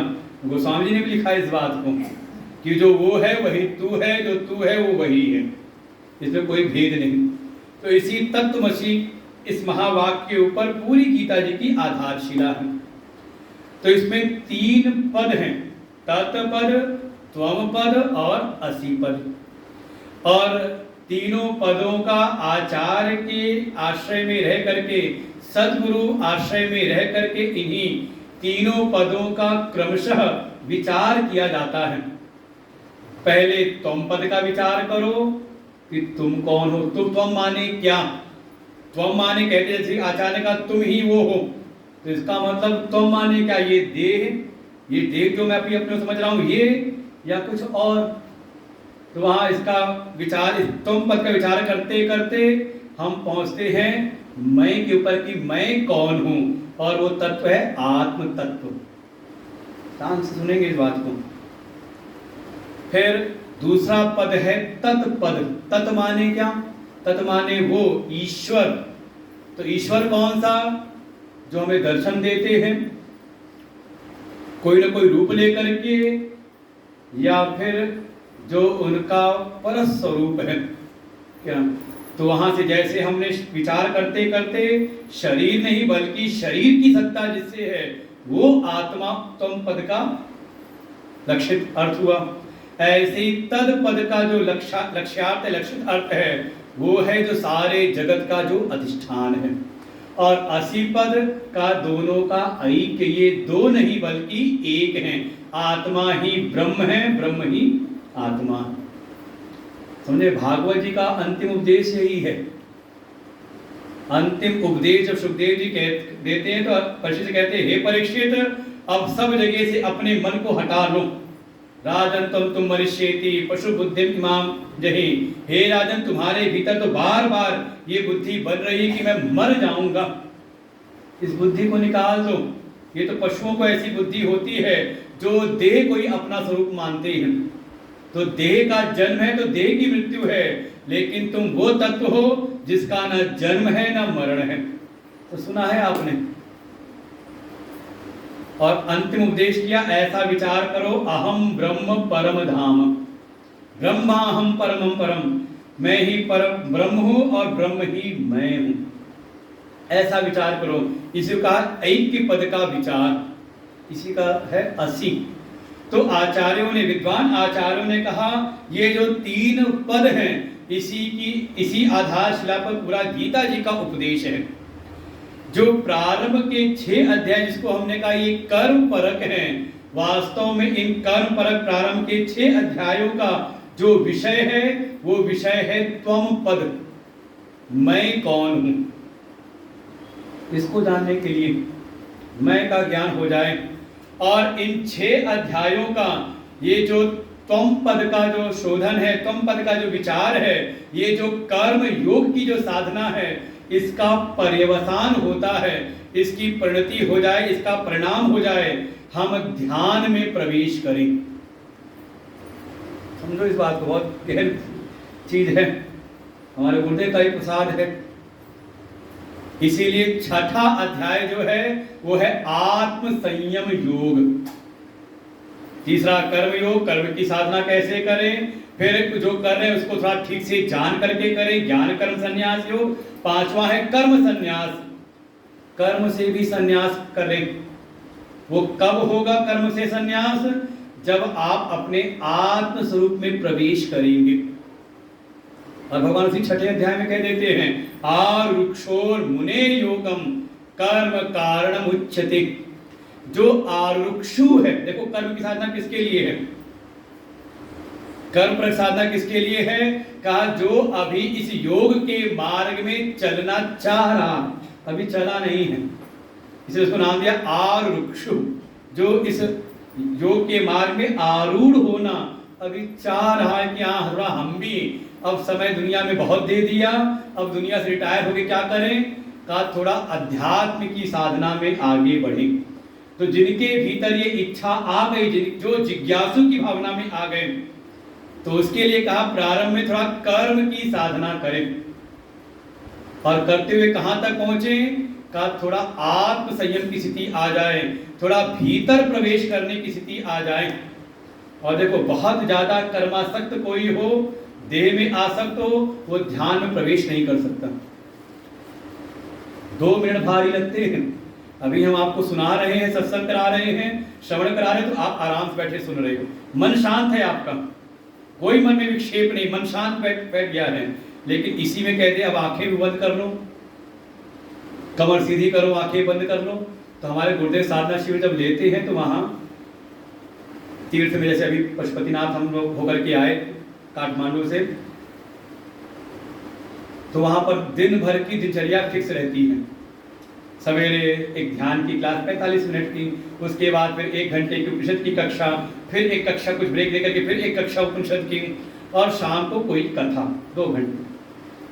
गोस्वामी जी ने भी लिखा इस बात को कि जो वो है वही तू है, जो तू है वो वही है, इसमें कोई भेद नहीं। तो इसी तत्त्वमसि इस महावाक्य के ऊपर पूरी गीता जी की आधारशिला है। तो इसमें 3 पद हैं, तत्पद, त्वम पद और असि पद। और तीनों पदों का आचार्य के आश्रय में रह करके, सद्गुरु आश्रय में रह करके इन्हीं तीनों पदों का क्रमशः विचार किया जाता है। पहले त्वम पद का विचार करो कि तुम कौन हो। त्वम माने क्या? त्वम माने कहते जैसे आचार्य का तुम ही वो हो, तो इसका मतलब त्वम माने क्या? ये देह जो मैं अभी अपने समझ रहा हूं ये, या कुछ और? तो वहां इसका विचार, तुम पद का विचार करते करते हम पहुंचते हैं मैं के ऊपर कि मैं कौन हूं, और वो तत्व है आत्म तत्व। ध्यान से सुनेंगे इस बात को। फिर दूसरा पद है तत्पद। तत् माने क्या? तत् माने वो ईश्वर। तो ईश्वर कौन सा? जो हमें दर्शन देते हैं कोई ना कोई रूप लेकर के, या फिर जो उनका परस्वरूप है क्या? तो वहां से जैसे हमने विचार करते करते शरीर नहीं बल्कि शरीर की सत्ता जिससे है वो आत्मा त्वम पद का लक्षित अर्थ हुआ। ऐसे ही तद पद का जो लक्ष्यार्थ लक्षित अर्थ है वो है जो सारे जगत का जो अधिष्ठान है। और असि पद का दोनों का ऐक्य, ये दो नहीं बल्कि एक हैं। आत्मा ही ब्रह्म है, ब्रह्म ही आत्मा। समझे, भागवत जी का अंतिम उपदेश यही है। अंतिम उपदेश जब सुखदेव जी देते हैं तो परीक्षित से कहते हैं, हे परीक्षित, अब सब जगह से अपने मन को हटा लो। राजन तुम मनुष्येति पशु बुद्धि इमाम जही। हे राजन, तुम्हारे भीतर तो बार बार ये बुद्धि बन रही है कि मैं मर जाऊंगा। इस बुद्धि को निकाल दो। ये तो पशुओं को ऐसी बुद्धि होती है जो देह को ही अपना स्वरूप मानते हैं। तो देह का जन्म है तो देह की मृत्यु है, लेकिन तुम वो तत्व हो जिसका न जन्म है न मरण है। तो सुना है आपने। और अंतिम उपदेश किया, ऐसा विचार करो, अहम ब्रह्म परम धाम, ब्रह्माहम परमम परम, मैं ही परम ब्रह्म हूं और ब्रह्म ही मैं हूं। ऐसा विचार करो। इसी का ऐक्य पद का विचार, इसी का है असि। तो आचार्यों ने, विद्वान आचार्यों ने कहा ये जो 3 पद हैं इसी आधारशिला पर पूरा गीता जी का उपदेश है। जो प्रारंभ के 6 अध्याय जिसको हमने कहा ये कर्म परक हैं, वास्तव में इन कर्म परक प्रारंभ के 6 अध्यायों का जो विषय है वो विषय है त्वम पद, मैं कौन हूं। इसको जानने के लिए मैं का ज्ञान हो जाए। और इन 6 अध्यायों का ये जो त्वम पद का जो शोधन है, त्वम पद का जो विचार है, ये जो कर्म योग की जो साधना है, इसका पर्यवसान होता है, इसकी परिणति हो जाए, इसका परिणाम हो जाए, हम ध्यान में प्रवेश करें। समझो इस बात को, बहुत गहन चीज है, हमारे गुरुदेव का ही प्रसाद है। इसीलिए 6ठा अध्याय जो है वो है आत्म संयम योग। तीसरा कर्म योग, कर्म की साधना कैसे करें, फिर जो कर रहे हैं उसको थोड़ा ठीक से जान करके करें, ज्ञान कर्म संन्यास योग। 5वां है कर्म संन्यास, कर्म से भी संन्यास करें। वो कब होगा कर्म से संन्यास? जब आप अपने आत्म स्वरूप में प्रवेश करेंगे। और भगवान उसी 6ठे अध्याय में कह देते हैं, आरुक्षोर मुने योगम कर्म कारणम उच्यते। जो आरुक्षु है, देखो कर्म की साधना किसके लिए है, कर्म पर साधना किसके लिए है, कहा जो अभी इस योग के मार्ग में चलना चाह रहा, अभी चला नहीं है, इसलिए उसको नाम दिया आरुक्षु। जो इस योग के मार्ग में आरूढ़ होना अभी चाह रहा है कि हाँ थोड़ा हम भी अब समय दुनिया में बहुत दे दिया, अब दुनिया से रिटायर होके क्या करें, का थोड़ा अध्यात्म की साधना में आगे बढ़े। तो जिनके भीतर ये इच्छा आ गई, जो जिज्ञासु की भावना में आ गए, तो उसके लिए कहा प्रारंभ में थोड़ा कर्म की साधना करें, और करते हुए कहां तक पहुंचे, का थोड़ा आत्म संयम की स्थिति आ जाए, थोड़ा भीतर प्रवेश करने की स्थिति आ जाए। और देखो बहुत ज्यादा कर्मासक्त कोई हो, देह में आसक्त हो, वो ध्यान में प्रवेश नहीं कर सकता। 2 मिनट भारी लगते हैं। अभी हम आपको सुना रहे हैं, सत्संग करा रहे हैं, श्रवण करा रहे हैं, तो आप आराम से बैठे सुन रहे हो, मन शांत है आपका, कोई मन में विक्षेप नहीं, मन शांत बैठ गया है। लेकिन इसी में कहते अब आंखें भी बंद कर लो, कमर सीधी करो, आंखें बंद कर लो। तो हमारे गुरुदेव साधना शिविर जब लेते हैं तो वहां तीर्थ में, जैसे अभी पशुपतिनाथ हम लोग होकर के आए काठमांडू से, तो वहां पर दिन भर की दिनचर्या फिक्स रहती है। सवेरे एक ध्यान की क्लास 45 मिनट की, उसके बाद फिर 1 घंटे की उपनिषद की कक्षा, फिर एक कक्षा कुछ ब्रेक देकर के फिर एक कक्षा उपनिषद की, और शाम को कोई कथा 2 घंटे,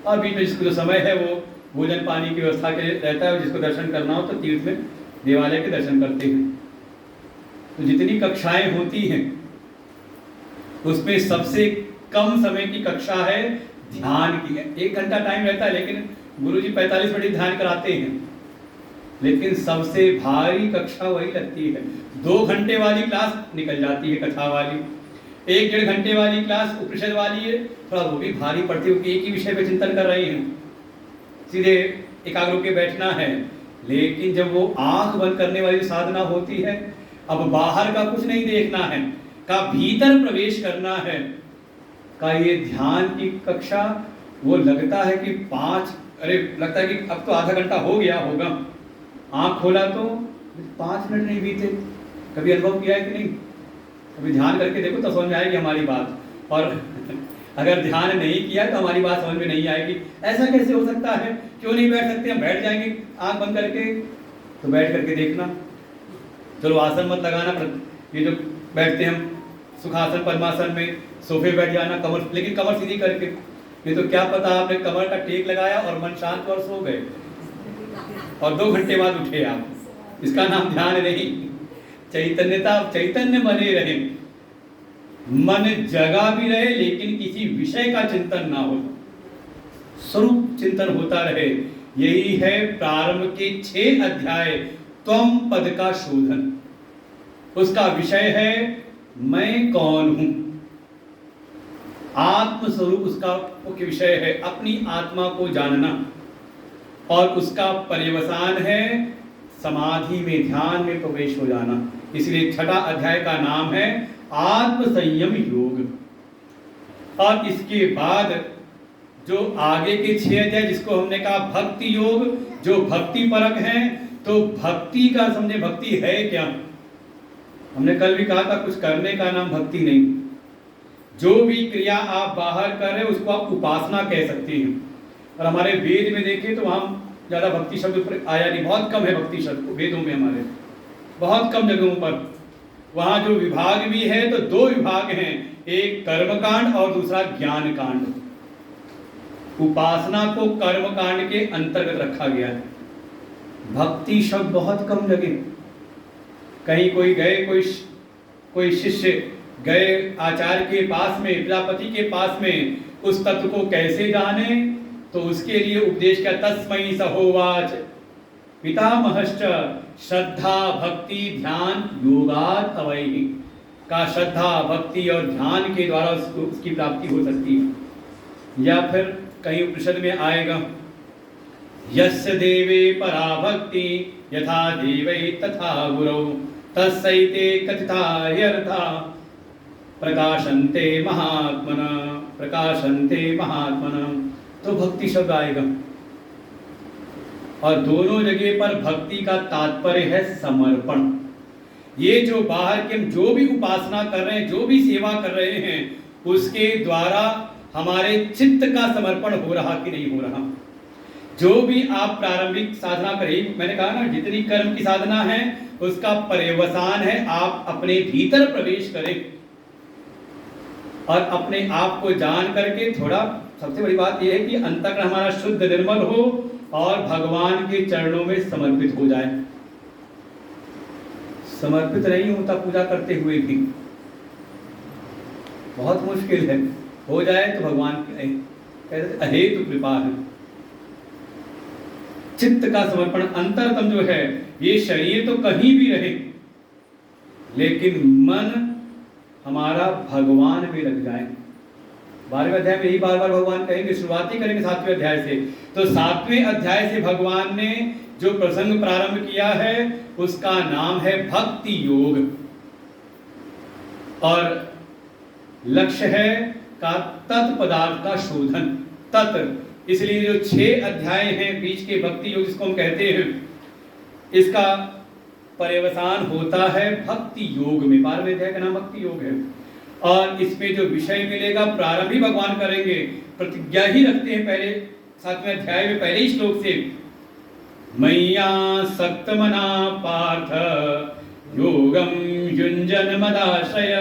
और बीच में जिसको जो समय है वो भोजन पानी की व्यवस्था के लिए रहता है। जिसको दर्शन करना हो तो तीर्थ में देवालय के दर्शन करते हैं। तो जितनी कक्षाएं होती हैं उसमें सबसे कम समय की कक्षा है ध्यान की है। 1 घंटा टाइम रहता है, लेकिन गुरुजी 45 मिनट ध्यान कराते हैं। लेकिन सबसे भारी कक्षा वही लगती है। 2 घंटे वाली क्लास निकल जाती है कथा वाली, 1-1.5 घंटे वाली क्लास उपनिषद वाली है, थोड़ा वो भी भारी पड़ती है, एक ही विषय पे चिंतन कर रहे हैं, सीधे एकाग्र होकर बैठना है। लेकिन जब वो आंख बंद करने वाली साधना होती है, अब बाहर का कुछ नहीं देखना है, का भीतर प्रवेश करना है, का ये ध्यान की कक्षा, वो लगता है कि लगता है कि अब तो आधा घंटा हो गया होगा, आंख खोला तो 5 मिनट नहीं बीते। कभी अनुभव किया है कि नहीं? कभी ध्यान करके देखो तो समझ में आएगी हमारी बात, और अगर ध्यान नहीं किया तो हमारी बात समझ में नहीं आएगी। ऐसा कैसे हो सकता है, क्यों नहीं बैठ सकते? हम बैठ जाएंगे आंख बंद करके, तो बैठ करके देखना। चलो आसन मत लगाना, ये जो बैठते हम सुखासन पद्मासन में, सोफे बैठ जाना, कमर, लेकिन कमर सीधी करके। ये तो क्या पता आपने कमर का टेक लगाया और मन शांत और सो गए, और 2 घंटे बाद उठे आप, इसका नाम ध्यान नहीं। चैतन्यता, चैतन्य बने रहे, मन जगा भी रहे, लेकिन किसी विषय का चिंतन ना हो, स्वरूप चिंतन होता रहे। यही है प्रारंभ के 6 अध्याय त्वम पद का शोधन। उसका विषय है मैं कौन हूं, आत्म स्वरूप उसका मुख्य विषय है, अपनी आत्मा को जानना, और उसका पर्यवसान है समाधि में, ध्यान में प्रवेश हो जाना। इसलिए 6ठा अध्याय का नाम है आत्म संयम योग। और इसके बाद जो आगे के 6 अध्याय, जिसको हमने कहा भक्ति योग, जो भक्ति परक है, तो भक्ति का समझे, भक्ति है क्या? हमने कल भी कहा था, कुछ करने का नाम भक्ति नहीं। जो भी क्रिया आप बाहर कर रहे हो उसको आप उपासना कह सकते हैं। और हमारे वेद में देखें तो वहां ज्यादा भक्ति शब्द आया नहीं, बहुत कम है भक्ति शब्द वेदों में, हमारे बहुत कम जगहों पर। वहां जो विभाग भी है तो 2 विभाग हैं, एक कर्म कांड और दूसरा ज्ञान कांड। उपासना को कर्म कांड के अंतर्गत रखा गया है। भक्ति शब्द बहुत कम लगे। कहीं कोई गए, कोई शिष्य गए आचार्य के पास में, प्रजापति के पास में, उस तत्व को कैसे जाने, तो उसके लिए उपदेश क्या, तस्मै सहोवाच पितामहश्च श्रद्धा भक्ति ध्यान योगात् अवैहि, का श्रद्धा भक्ति और ध्यान के द्वारा उसकी प्राप्ति हो सकती है। या फिर कहीं उपनिषद में आएगा, यस्य देवे परा भक्ति यथा देवै तथा गुरौ तस्सैते कथिता ह्यर्था प्रकाशन्ते महात्मना। तो भक्ति शब्द आएगा। और दोनों जगह पर भक्ति का तात्पर्य है समर्पण। ये जो बाहर के हम जो भी उपासना कर रहे हैं, जो भी सेवा कर रहे हैं, उसके द्वारा हमारे चित्त का समर्पण हो रहा कि नहीं हो रहा। जो भी आप प्रारंभिक साधना करें, मैंने कहा ना जितनी कर्म की साधना है उसका पर्यवसान है आप अपने भीतर प्रवेश करें और अपने आप को जान करके, थोड़ा सबसे बड़ी बात यह है कि अंतःकरण हमारा शुद्ध निर्मल हो और भगवान के चरणों में समर्पित हो जाए। समर्पित नहीं होता पूजा करते हुए भी, बहुत मुश्किल है। हो जाए तो भगवान कहते अहेतु कृपा है। चित्त का समर्पण, अंतरतम जो है, ये शरीर तो कहीं भी रहे लेकिन मन हमारा भगवान में लग जाए। 12वें अध्याय में यही बार बार भगवान कहेंगे, शुरुआती करेंगे 7वें अध्याय से। तो 7वें अध्याय से भगवान ने जो प्रसंग प्रारंभ किया है उसका नाम है भक्ति योग, और लक्ष्य है का तत्पदार्थ का शोधन। तत् इसलिए जो 6 अध्याय हैं बीच के भक्ति योग जिसको हम कहते हैं, इसका पर्यवसान होता है भक्ति योग में। 12वें अध्याय का नाम भक्ति योग है और इसमें जो विषय मिलेगा प्रारंभ ही भगवान करेंगे, प्रतिज्ञा ही रखते हैं पहले 7वें अध्याय में पहले ही श्लोक से, मैया सक्तमना पार्थ योगम युञ्जन मदाश्रय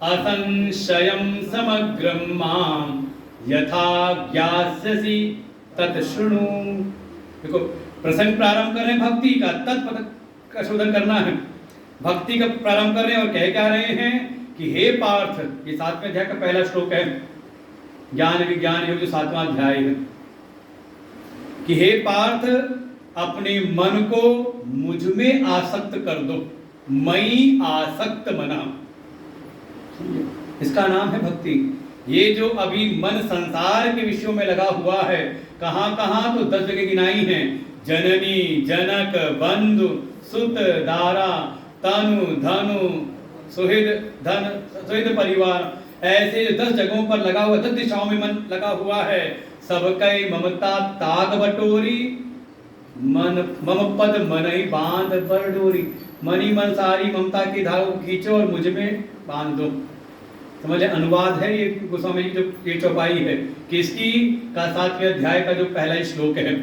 असंशयं समग्रं मां यथा ज्ञास्यसि तत् शृणु। देखो प्रसंग प्रारंभ कर रहे हैं भक्ति का, तत्पद का शोधन करना है। भक्ति का प्रारंभ कर रहे हैं और कह क्या रहे हैं कि हे पार्थ, ये 7वें अध्याय का पहला श्लोक है, ज्ञान विज्ञान योग जो 7वां अध्याय है, कि हे पार्थ अपने मन को मुझ में आसक्त कर दो। मई आसक्त मना, इसका नाम है भक्ति। ये जो अभी मन संसार के विषयों में लगा हुआ है, कहां कहां तो 10 जगह गिनाई हैं, जननी जनक बंधु सुत दारा तनु धनु सुहृद धन सुहृद परिवार, ऐसे 10 जगहों पर लगा हुआ, 10 दिशाओं में मन लगा हुआ है। सबकई ममता ताग बटोरी, मन मम पद मन ही बांध बर डोरी। मन ही मन सारी ममता की धागों को खींचो और मुझ में बांध दो। समझे, अनुवाद है ये गोस्वामी जी जो ये चौपाई है किसकी का 7वें अध्याय का जो पहला ही श्लोक है,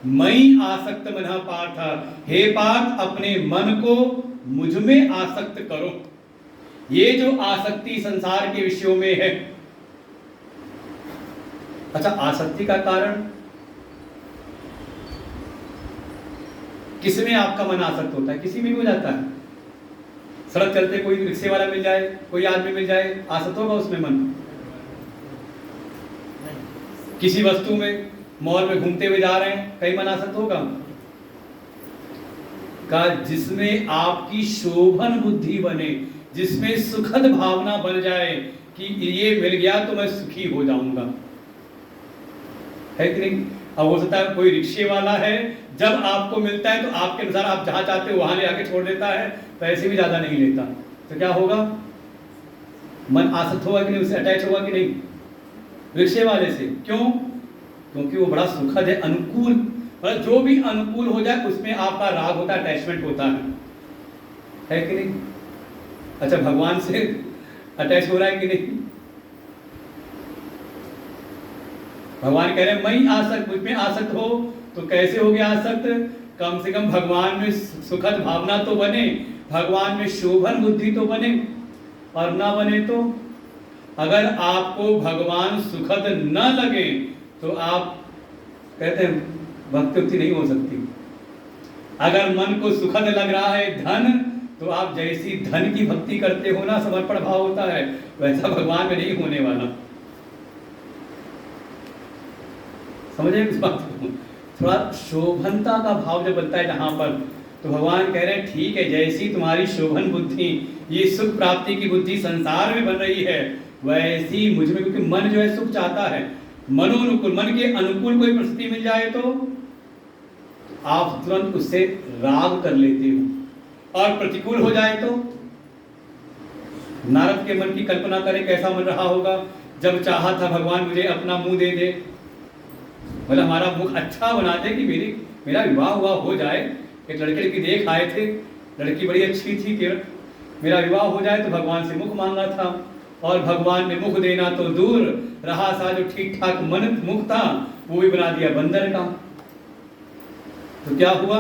मई आसक्त मना पार्थ, हे पार्थ अपने मन को मुझ में आसक्त करो। ये जो आसक्ति संसार के विषयों में है, अच्छा आसक्ति का कारण किसमें आपका मन आसक्त होता है? किसी में भी हो जाता है। सड़क चलते कोई रिक्शे वाला मिल जाए, कोई आदमी मिल जाए, आसक्त होगा उसमें मन। किसी वस्तु में, मॉल में घूमते हुए जा रहे हैं, कहीं मन आसक्त होगा का जिसमें आपकी शोभन बुद्धि बने, जिसमें सुखद भावना बन जाए कि ये मिल गया तो मैं सुखी हो जाऊंगा, है कि नहीं? अब हो सकता है कोई रिक्शे वाला है, जब आपको मिलता है तो आपके अनुसार आप जहां चाहते हो वहां ले आके छोड़ देता है, पैसे भी ज्यादा नहीं लेता, तो क्या होगा? मन आसक्त होगा कि नहीं, उससे अटैच होगा कि नहीं रिक्शे वाले से? क्यों? क्योंकि वो बड़ा सुखद है, अनुकूल, मतलब जो भी अनुकूल हो जाए उसमें आपका राग होता है, अटैचमेंट होता है कि नहीं? अच्छा भगवान से अटैच हो रहा है कि नहीं? भगवान कह रहे हैं मैं आसक्त, मुझ में आसक्त हो, तो कैसे हो गया आसक्त? कम से कम भगवान में सुखद भावना तो बने, भगवान में शोभन बुद्धि तो बने, और ना बने तो अगर आपको भगवान सुखद न लगे तो आप कहते हैं भक्ति उक्ति नहीं हो सकती। अगर मन को सुखद लग रहा है धन, तो आप जैसी धन की भक्ति करते हो ना, समर्पण भाव होता है, वैसा भगवान में नहीं होने वाला। समझे इस बात को? थोड़ा शोभनता का भाव जब बनता है जहां पर, तो भगवान कह रहे हैं ठीक है, जैसी तुम्हारी शोभन बुद्धि, ये सुख प्राप्ति की बुद्धि संसार में बन रही है, वैसी मुझ में, क्योंकि मन जो है सुख चाहता है, मनोनुकूल, मन के अनुकूल कोई परिस्थिति मिल जाए तो आप तुरंत उससे राग कर लेते हो, और प्रतिकूल हो जाए तो नारद के मन की कल्पना करें कैसा मन रहा होगा जब चाहा था भगवान मुझे अपना मुंह दे दे, मतलब हमारा मुख अच्छा बनाते कि मेरा विवाह हुआ हो जाए। एक लड़के की देख आए थे, लड़की बड़ी अच्छी थी, केवल मेरा विवाह हो जाए तो भगवान से मुख मांगा था, और भगवान ने मुख देना तो दूर रहा, सा जो ठीक ठाक मन मुख था वो भी बना दिया बंदर का। तो क्या हुआ?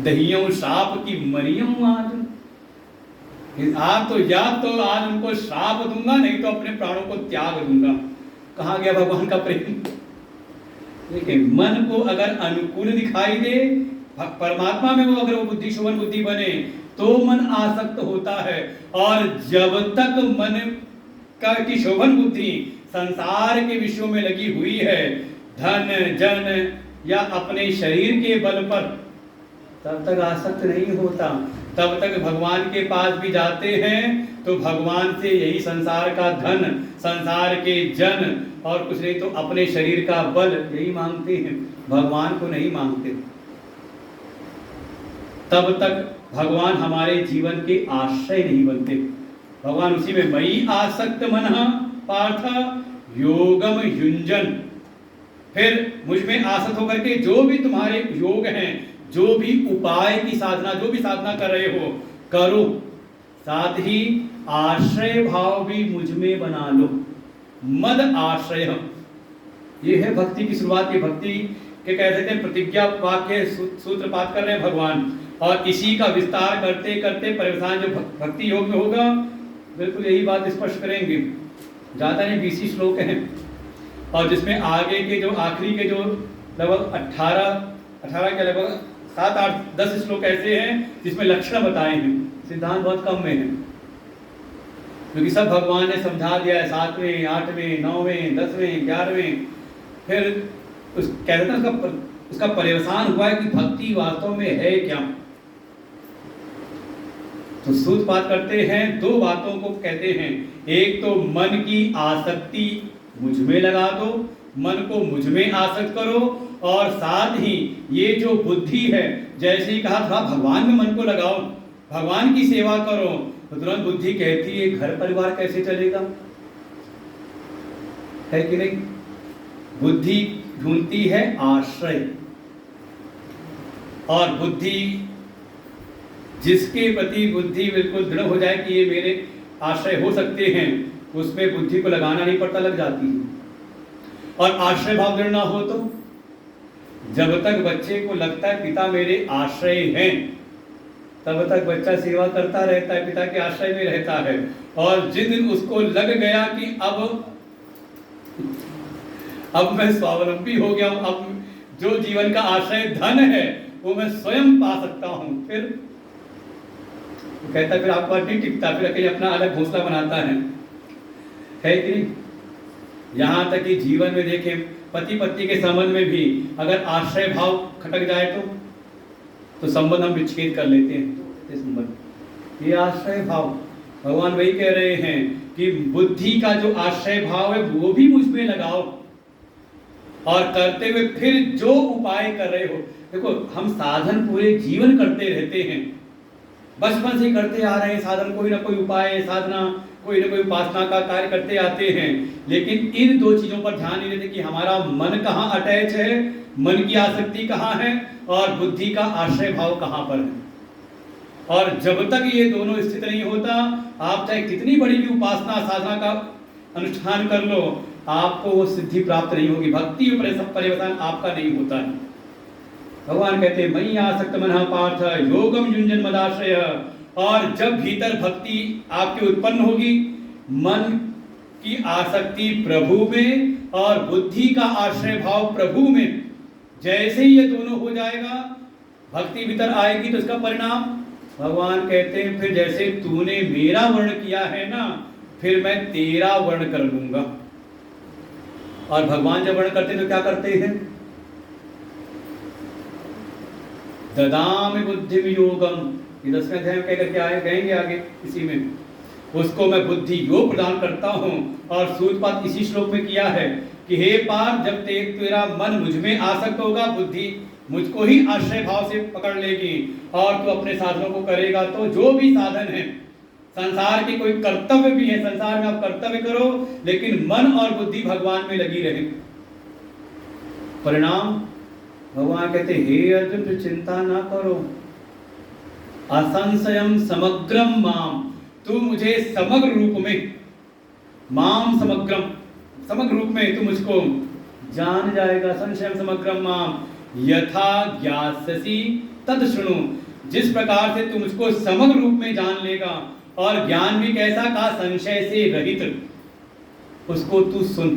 दहियों साप की मरियम आज। आज तो या तो आज उनको श्राप दूंगा, नहीं तो अपने प्राणों को त्याग दूंगा। कहाँ गया भगवान का प्रेम? लेकिन मन को अगर अनुकूल दिखाई दे, परमात्मा में वो अगर वो बुद्धि शोभन बुद्धि बने तो मन आसक्त होता है। और जब तक मन का की शोभन बुद्धि संसार के विषयों में लगी हुई है, धन जन या अपने शरीर के बल पर, तब तक आसक्त नहीं होता। तब तक भगवान के पास भी जाते हैं तो भगवान से यही संसार का धन, संसार के जन और कुछ नहीं तो अपने शरीर का बल यही मांगते हैं, भगवान को नहीं मांगते। तब तक भगवान हमारे जीवन के आश्रय नहीं बनते। भगवान उसी में मई आसक्त मनः पार्थ योगम युंजन। फिर मुझ में आसक्त होकर के जो भी तुम्हारे योग हैं, जो भी उपाय की साधना, जो भी साधना कर रहे हो करो, साथ ही आश्रय भाव भी मुझ में बना लो। मद आश्रय, ये है भक्ति की शुरुआत। की भक्ति के कह सकते हैं प्रतिज्ञा वाक्य सूत्रपात कर रहे हैं भगवान, और इसी का विस्तार करते करते परिवर्तन जो भक्ति योग में होगा, बिल्कुल यही बात स्पष्ट करेंगे। ज्यादा नहीं, 20 श्लोक हैं, और जिसमें आगे के जो आखिरी के जो लगभग 18 के लगभग 7, 8, 10 श्लोक ऐसे हैं जिसमें लक्षण बताए हैं। सिद्धांत बहुत कम में है, क्योंकि सब भगवान ने समझा दिया है 7वें, 8वें, 9वें, 10वें, 11वें। फिर कहते हैं उसका पर्यवसान हुआ है कि भक्ति वास्तव में है क्या। तो सूत्रपात करते हैं, 2 बातों को कहते हैं। एक तो मन की आसक्ति मुझ में लगा दो, मन को मुझ में आसक्त करो, और साथ ही ये जो बुद्धि है, जैसे ही कहा था भगवान में मन को लगाओ, भगवान की सेवा करो, तो तुरंत बुद्धि कहती है घर परिवार कैसे चलेगा, है कि नहीं? बुद्धि ढूंढती है आश्रय, और बुद्धि जिसके प्रति बुद्धि बिल्कुल दृढ़ हो जाए कि ये मेरे आश्रय हो सकते हैं, उसमें बुद्धि को लगाना नहीं पड़ता, लग जाती है। और आश्रय भाव दृढ़ ना हो तो जब तक बच्चे को लगता है पिता मेरे आश्रय हैं, तब तक बच्चा सेवा करता रहता है, पिता के आश्रय में रहता है। और जिस दिन उसको लग गया कि अब मैं स्वावलंबी हो गया हूं, अब जो जीवन का आश्रय धन है वो मैं स्वयं पा सकता हूं, फिर कहता है फिर आपको नहीं टिकता, फिर कहीं अपना अलग घोंसला बनाता है कि नहीं? यहां तक कि जीवन में देखें, पति पत्नी के संबंध में भी अगर आश्रय भाव खटक जाए तो संबंध हम विच्छेद कर लेते हैं। तो संबंध ये आश्रय भाव, भगवान वही कह रहे हैं कि बुद्धि का जो आश्रय भाव है वो भी मुझ में लगाओ, और करते हुए फिर जो उपाय कर रहे हो। देखो हम साधन पूरे जीवन करते रहते हैं, बचपन से करते आ रहे हैं साधन, कोई ना कोई उपाय साधना, कोई ना कोई उपासना का कार्य करते आते हैं, लेकिन इन 2 चीजों पर ध्यान नहीं देते कि हमारा मन कहाँ अटैच है, मन की आसक्ति कहाँ है, और बुद्धि का आश्रय भाव कहाँ पर है। और जब तक ये दोनों स्थित नहीं होता, आप चाहे कितनी बड़ी भी उपासना साधना का अनुष्ठान कर लो, आपको वो सिद्धि प्राप्त नहीं होगी, भक्ति परिवर्तन आपका नहीं होता है। भगवान कहते हैं मयि आसक्त मनः पार्थ योगम युंजन मदाश्रय। और जब भीतर भक्ति आपके उत्पन्न होगी, मन की आसक्ति प्रभु में और बुद्धि का आश्रय भाव प्रभु में, जैसे ही ये दोनों हो जाएगा, भक्ति भीतर आएगी, तो इसका परिणाम भगवान कहते हैं फिर जैसे तूने मेरा वर्ण किया है ना, फिर मैं तेरा वर्ण कर लूंगा। और भगवान जब वर्ण करते तो क्या करते हैं? ददामि बुद्धि योगम, ये 10वें अध्याय में कह करके आए गएंगे आगे इसी में, उसको मैं बुद्धि योग प्रदान करता हूं। और सूत्रपात इसी श्लोक में किया है कि हे पार्थ, जब तेरा मन मुझ में आसक्त होगा, बुद्धि मुझको ही आश्रय भाव से पकड़ लेगी, और तू अपने साधनों को करेगा, तो जो भी साधन है संसार के कोई कर्तव्य भी है, संसार में आप कर्तव्य करो, लेकिन मन और बुद्धि भगवान में लगी रहे। परिणाम भगवान कहते, हे अर्जुन तो चिंता ना करो, असंशयम समग्रम माम, तू मुझे समग्र रूप में, माम समग्रम, समग्र रूप में तू मुझको जान जाएगा। संशयम समग्रम माम यथा ज्ञास्यसि तद शृणु, जिस प्रकार से तू मुझको समग्र रूप में जान लेगा, और ज्ञान भी कैसा, का संशय से रहित, उसको तू सुन।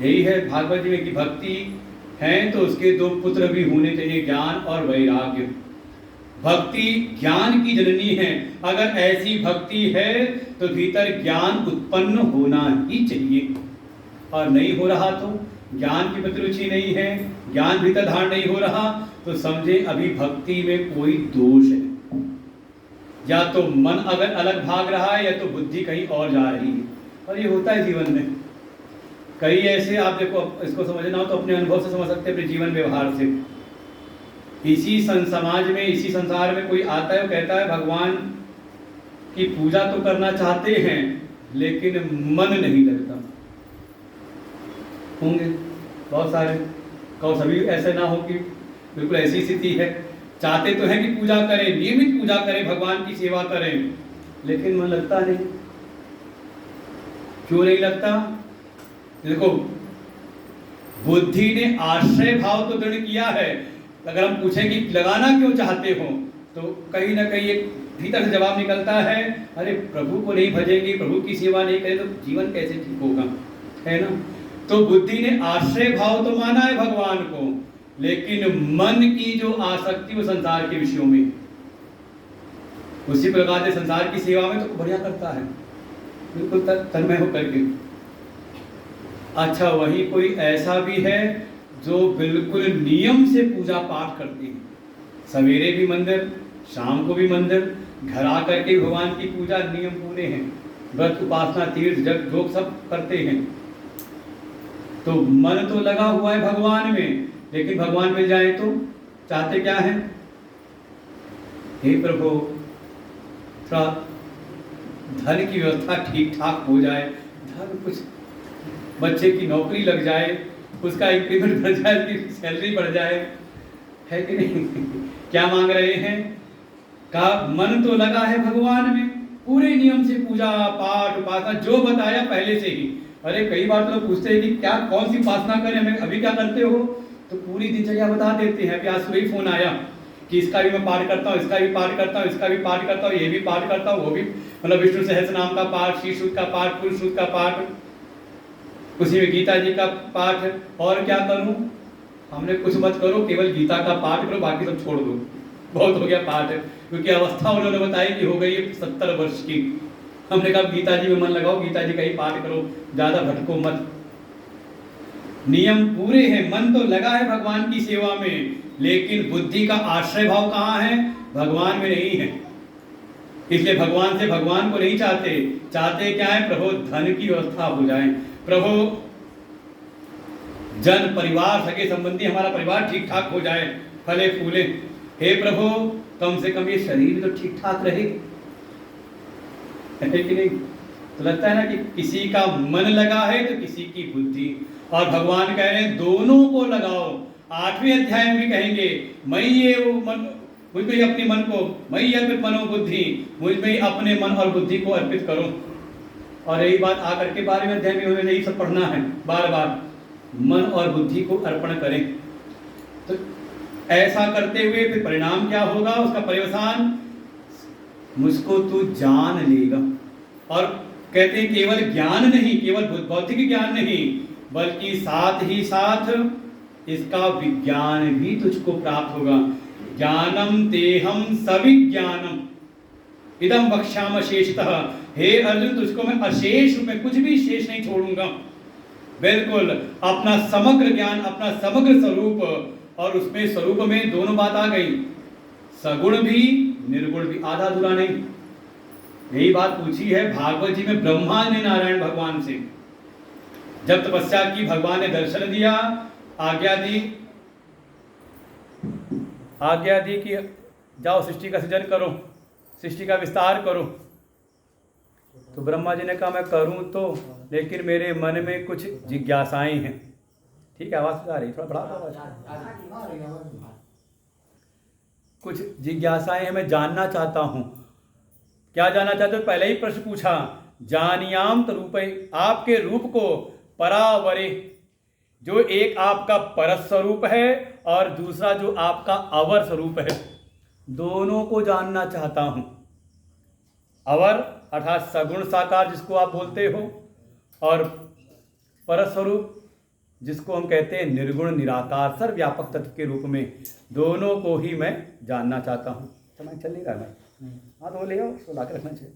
यही है भागवत जी में कि भक्ति है तो उसके दो पुत्र भी होने चाहिए, ज्ञान और वैराग्य। भक्ति ज्ञान की जननी है, अगर ऐसी भक्ति है तो भीतर ज्ञान उत्पन्न होना ही चाहिए, और नहीं हो रहा तो, ज्ञान की प्रति रुचि नहीं है, ज्ञान भीतर धारण नहीं हो रहा, तो समझे अभी भक्ति में कोई दोष है। या तो मन अगर अलग भाग रहा है, या तो बुद्धि कहीं और जा रही है, और ये होता है जीवन में। कई ऐसे, आप देखो, इसको समझना हो तो अपने अनुभव से समझ सकते हैं, अपने जीवन व्यवहार से। इसी समाज में, इसी संसार में कोई आता है और कहता है भगवान की पूजा तो करना चाहते हैं लेकिन मन नहीं लगता। होंगे बहुत सारे, कहो सभी ऐसे ना हो कि बिल्कुल ऐसी स्थिति है, चाहते तो हैं कि पूजा करें, नियमित पूजा करें, भगवान की सेवा करें, लेकिन मन लगता नहीं। क्यों नहीं लगता? देखो, बुद्धि ने आश्रय भाव तो दृढ़ किया है। अगर हम पूछें कि लगाना क्यों चाहते हो, तो कहीं ना कहीं एक भीतर से जवाब निकलता है, अरे प्रभु को नहीं भजेंगे, प्रभु की सेवा नहीं करें तो जीवन कैसे ठीक होगा, है ना। तो बुद्धि ने आश्रय भाव तो माना है भगवान को, लेकिन मन की जो आसक्ति वो संसार के विषयों में, उसी प्रकार से संसार की सेवा में तो बढ़िया करता है, बिल्कुल तन्मय होकर के। अच्छा, वही कोई ऐसा भी है जो बिल्कुल नियम से पूजा पाठ करते हैं, सवेरे भी मंदिर, शाम को भी मंदिर, घर आकर के भगवान की पूजा, नियम पूरे हैं, व्रत उपासना तीर्थ जग योग सब करते हैं। तो मन तो लगा हुआ है भगवान में, लेकिन भगवान मिल जाए तो चाहते क्या है, हे प्रभु थोड़ा धन की व्यवस्था ठीक ठाक हो जाए, धन कुछ, बच्चे की नौकरी लग जाए, उसका इंक्रीमेंट बढ़ जाए, उसकी सैलरी बढ़ जाए, है कि नहीं। क्या मांग रहे हैं, का मन तो लगा है भगवान में, पूरे नियम से पूजा पाठ उपासना जो बताया पहले से ही। अरे कई बार तो पूछते हैं कि क्या कौन सी उपासना करें, हमें अभी क्या करते हो, तो पूरी दिनचर्या बता देते हैं। अभी आज सुबह ही फोन आया कि इसका भी मैं पाठ करता हूँ, इसका भी पाठ करता हूँ, इसका भी पाठ करता हूँ, ये भी पाठ करता हूँ, वो भी, मतलब विष्णु सहस्त्र नाम का पाठ, श्री सूक्त का पाठ, पुरुष सूक्त का पाठ, उसी में गीता जी का पाठ। और क्या करूं, हमने कुछ मत करो, केवल गीता का पाठ करो, बाकी सब छोड़ दो, बहुत हो गया पाठ, क्योंकि अवस्था उन्होंने बताई कि हो गई 70 वर्ष की। हमने कहा गीता जी में मन लगाओ, गीता जी का ही पाठ करो, ज्यादा भटको मत। नियम पूरे हैं, मन तो लगा है भगवान की सेवा में, लेकिन बुद्धि का आश्रय भाव कहाँ है, भगवान में नहीं है। इसलिए भगवान से भगवान को नहीं चाहते, चाहते क्या है, प्रभु धन की व्यवस्था हो जाए, प्रभु जन परिवार सगे संबंधी हमारा परिवार ठीक ठाक हो जाए, फले फूले, हे प्रभु कम से कम ये शरीर तो ठीक ठाक रहे, है कि नहीं। तो लगता है ना कि किसी का मन लगा है तो किसी की बुद्धि, और भगवान कह रहे हैं दोनों को लगाओ। 8वें अध्याय में भी कहेंगे, मैं ये मन, मुझ में अपने मन को, मैं अर्पित मनो बुद्धि, मुझ में अपने मन और बुद्धि को अर्पित करो। और यही बात आकर के 12वें अध्याय में हमें यही सब पढ़ना है बार बार, मन और बुद्धि को अर्पण करें। तो ऐसा करते हुए फिर परिणाम क्या होगा, उसका पर्यवसान, मुझको तू जान लेगा। और कहते हैं केवल ज्ञान नहीं, केवल भौतिक ज्ञान नहीं, बल्कि साथ ही साथ इसका विज्ञान भी तुझको प्राप्त होगा। ज्ञानम तेहम सविज्ञानम इदम वक्ष्याम शेषतः, हे अर्जुन तुझको मैं अशेष रूप में, कुछ भी शेष नहीं छोड़ूंगा, बिल्कुल अपना समग्र ज्ञान, अपना समग्र स्वरूप। और उसमें स्वरूप में दोनों बात आ गई, सगुण भी निर्गुण भी, आधा अधूरा नहीं। यही बात पूछी है भागवत जी में ब्रह्मा ने नारायण भगवान से, जब तपस्या की, भगवान ने दर्शन दिया, आज्ञा दी कि जाओ सृष्टि का सृजन करो, सृष्टि का विस्तार करो। तो ब्रह्मा जी ने कहा मैं करूं तो, लेकिन मेरे मन में कुछ जिज्ञासाएं हैं। ठीक है, आवाज़ आ रही, थोड़ा बढ़ा दो आवाज़। कुछ जिज्ञासाएं हैं, मैं जानना चाहता हूं। क्या जानना चाहते हो? पहले ही प्रश्न पूछा, जानियाम तरूपे, आपके रूप को परावरे, जो एक आपका परस स्वरूप है और दूसरा जो आपका अवर स्वरूप है, दोनों को जानना चाहता हूं। अवर अर्थात सगुण साकार जिसको आप बोलते हो, और परस स्वरूप जिसको हम कहते हैं निर्गुण निराकार सर्वव्यापक तत्व के रूप में, दोनों को ही मैं जानना चाहता हूँ। समय चल नहीं रहा मैं, हाँ तो ले आओ, उसको ला के रखना चाहिए।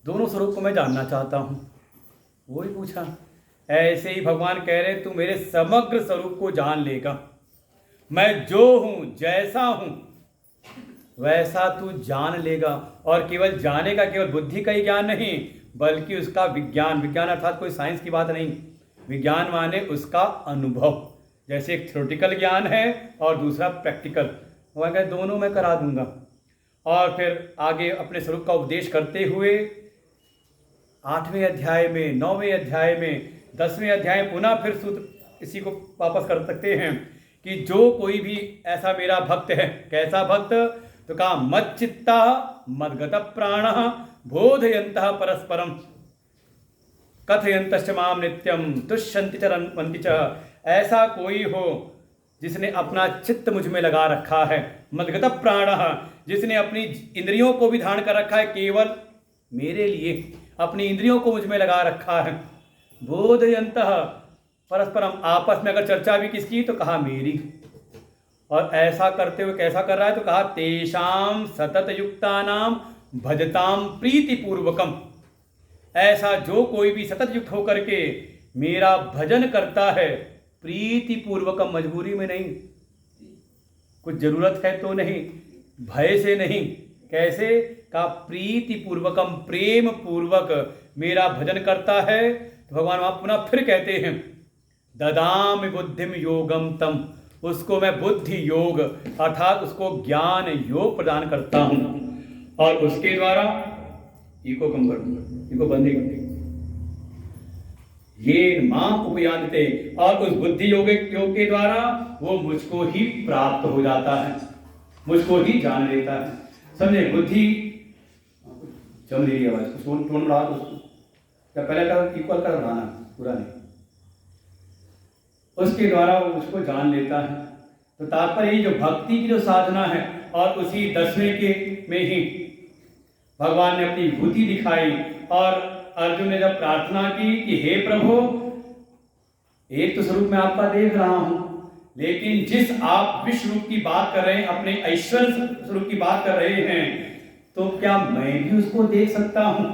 दोनों स्वरूप को मैं जानना चाहता हूँ। वही पूछा, ऐसे ही भगवान कह रहे तू मेरे समग्र स्वरूप को जान लेगा। मैं जो हूँ, जैसा हूँ वैसा तू जान लेगा। और केवल जाने का, केवल बुद्धि का ही ज्ञान नहीं, बल्कि उसका विज्ञान, विज्ञान अर्थात कोई साइंस की बात नहीं, विज्ञान माने उसका अनुभव। जैसे एक थ्योरेटिकल ज्ञान है और दूसरा प्रैक्टिकल, वह कहे दोनों मैं करा दूंगा। और फिर आगे अपने स्वरूप का उपदेश करते हुए 8वें अध्याय में, 9वें अध्याय में, 10वें अध्याय में पुनः फिर सूत्र इसी को वापस कर सकते हैं कि जो कोई भी ऐसा मेरा भक्त है। कैसा भक्त? तो कहा मच्चित्ता मद्गत प्राण बोधयन्तः परस्परम कथयन्तश्च माम नित्यम तुष्यन्ति च रमन्ति च। ऐसा कोई हो जिसने अपना चित्त मुझ में लगा रखा है, मद्गत प्राण, जिसने अपनी इंद्रियों को भी धारण कर रखा है केवल मेरे लिए, अपनी इंद्रियों को मुझ में लगा रखा है। बोधयन्तः परस्परम, आपस में अगर चर्चा भी किसकी तो कहा मेरी। और ऐसा करते हुए कैसा कर रहा है? तो कहा तेषाम सतत युक्तानाम भजताम प्रीतिपूर्वकम। ऐसा जो कोई भी सतत युक्त होकर के मेरा भजन करता है, प्रीतिपूर्वकम, मजबूरी में नहीं, कुछ जरूरत है तो नहीं, भय से नहीं, कैसे? का प्रीतिपूर्वकम, प्रेम पूर्वक मेरा भजन करता है। तो भगवान वहां पुनः फिर कहते हैं ददामि बुद्धिम योगम तम, उसको मैं बुद्धि योग अर्थात उसको ज्ञान योग प्रदान करता हूं। और उसके द्वारा इको कम कर दूंगा, इको बंद ही कर देगा, ये मां उपयान्ते, और उस बुद्धि योग के द्वारा वो मुझको ही प्राप्त हो जाता है, मुझको ही जान लेता है। समझे? बुद्धि चल रही आवाज, टोन बढ़ा दो उसको, या पहले कर इक्वल कर बनाना, पूरा नहीं, उसके द्वारा वो उसको जान लेता है। तो तात्पर्य जो भक्ति की जो साधना है, और उसी 10वें के में ही भगवान ने अपनी भूति दिखाई। और अर्जुन ने जब प्रार्थना की कि हे प्रभु, एक तो स्वरूप मैं आपका देख रहा हूं, लेकिन जिस आप विश्व रूप की बात कर रहे हैं, अपने ऐश्वर्य स्वरूप की बात कर रहे हैं, तो क्या मैं भी उसको देख सकता हूं?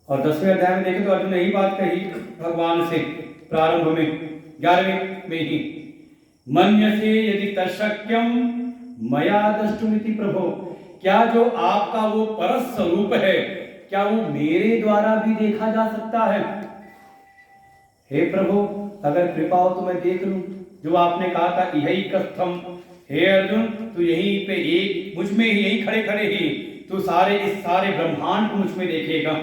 और 10वें अध्याय में देखें तो अर्जुन ने यही बात कही भगवान से प्रारंभ में, 11वें में ही, मन्यसे यदि तशक्यम मया द्रष्टुमिति प्रभो, क्या जो आपका वो परस स्वरूप है, क्या वो मेरे द्वारा भी देखा जा सकता है? हे प्रभु, अगर कृपा हो तो मैं देख लूं, जो आपने कहा था यही कस्थम, हे अर्जुन तू यहीं पे एक मुझ में ही, यहीं खड़े खड़े ही तू इस सारे ब्रह्मांड को मुझ में देखेगा।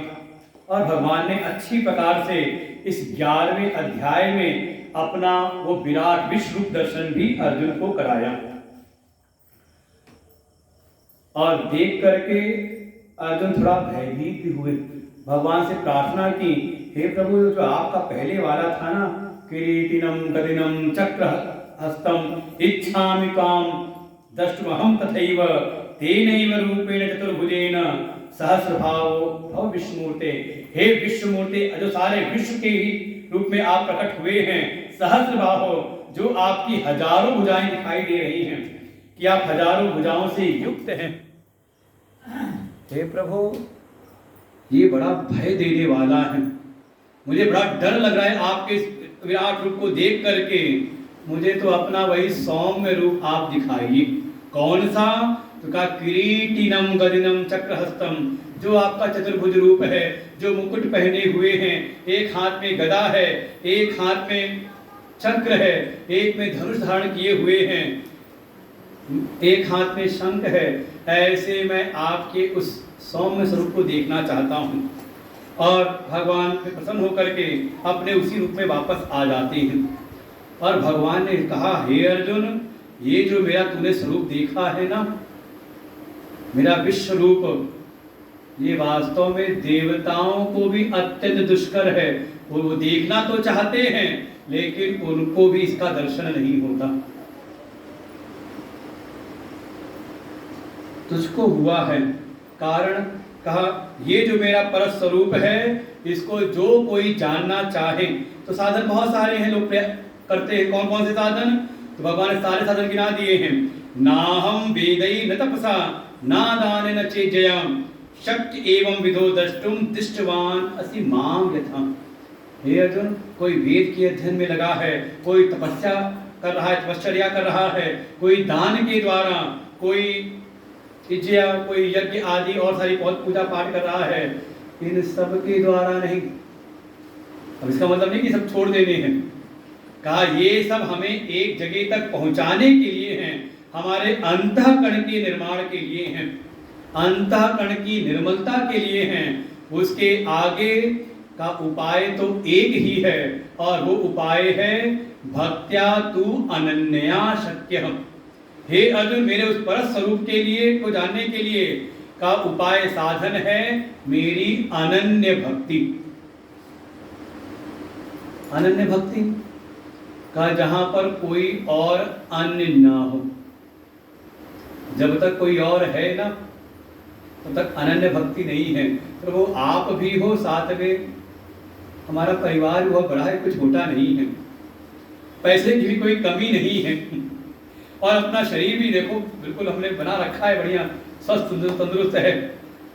और भगवान ने अच्छी प्रकार से इस 11वें अध्याय में अपना वो विराट विश्व रूप दर्शन भी अर्जुन को कराया। और देख करके अर्जुन थोड़ा भयभीत भी हुए, भगवान से प्रार्थना की, हे प्रभु जो आपका पहले वाला था ना, किरीटिनम गदिनम चक्र हस्तम इच्छामि त्वां द्रष्टुमहं तथैव तेनैव रूपेण चतुर्भुजेन सहस्रभावो भव विष्णुमूर्ते। हे विष्णुमूर्ते, जो सारे विश्व के ही रूप में आप प्रकट हुए हैं, सहस्रभावो, जो आपकी हजारों भुजाएं दिखाई दे रही हैं, कि आप हजारों भुजाओं से युक्त हैं। हे प्रभु, ये बड़ा भय देने वाला है, मुझे बड़ा डर लग रहा है आपके विराट रूप को देख करके। मुझे तो अपना वही सौम्य रूप आप दिखाइए। कौन सा? तो कहा किरीटिनम गदिनम चक्रहस्तम, जो आपका चतुर्भुज रूप है, जो मुकुट पहने हुए हैं, एक हाथ में गदा है, एक हाथ में चक्र है, एक में धनुष धारण किए हुए हैं, एक हाथ में शंख है। ऐसे मैं आपके उस सौम्य स्वरूप को देखना चाहता हूँ। और भगवान पे प्रसन्न होकर के अपने उसी रूप में वापस आ जाते हैं। और भगवान ने कहा, हे अर्जुन, ये जो मेरा तूने स्वरूप देखा है ना, मेरा विश्व रूप, ये वास्तव में देवताओं को भी अत्यंत दुष्कर है। वो देखना तो चाहते हैं लेकिन उनको भी इसका दर्शन नहीं होता। तुझको हुआ है, कारण कहा ये जो मेरा परम स्वरूप है, इसको जो कोई जानना चाहे, तो साधन बहुत सारे हैं, लोग करते हैं। कौन कौन से साधन? तो भगवान ने सारे साधन गिना दिए हैं। ना हम वेदै न तपसा ना दान न चेजयाम शक्ति एवं विधो द्रष्टुम दृष्टवान असि माम यथा। हे अर्जुन, कोई वेद के अध्ययन में लगा है, कोई तपस्या कर रहा है, तपश्चर्या कर रहा है, कोई दान के द्वारा, कोई इज्या, कोई यज्ञ आदि और सारी बहुत पूजा पाठ कर रहा है, इन सब के द्वारा नहीं। अब इसका मतलब नहीं कि सब छोड़ देने हैं। कहा ये सब हमें एक जगह तक पहुंचाने के लिए हैं, हमारे अंतःकरण के निर्माण के लिए हैं, अंतःकरण की निर्मलता के लिए हैं। उसके आगे का उपाय तो एक ही है, और वो उपाय है भक्त्या तु अनन्या शक्यः। हे अर्जुन, मेरे उस परम स्वरूप के लिए को जानने के लिए का उपाय साधन है मेरी अनन्य भक्ति। अनन्य भक्ति का जहां पर कोई और अन्य ना हो। जब तक कोई और है ना, तब तक अनन्य भक्ति नहीं है। तो वो आप भी हो, साथ में हमारा परिवार भी बहुत बड़ा है, कुछ छोटा नहीं है, पैसे की भी कोई कमी नहीं है, और अपना शरीर भी देखो बिल्कुल हमने बना रखा है, बढ़िया स्वस्थ तंदुरुस्त है।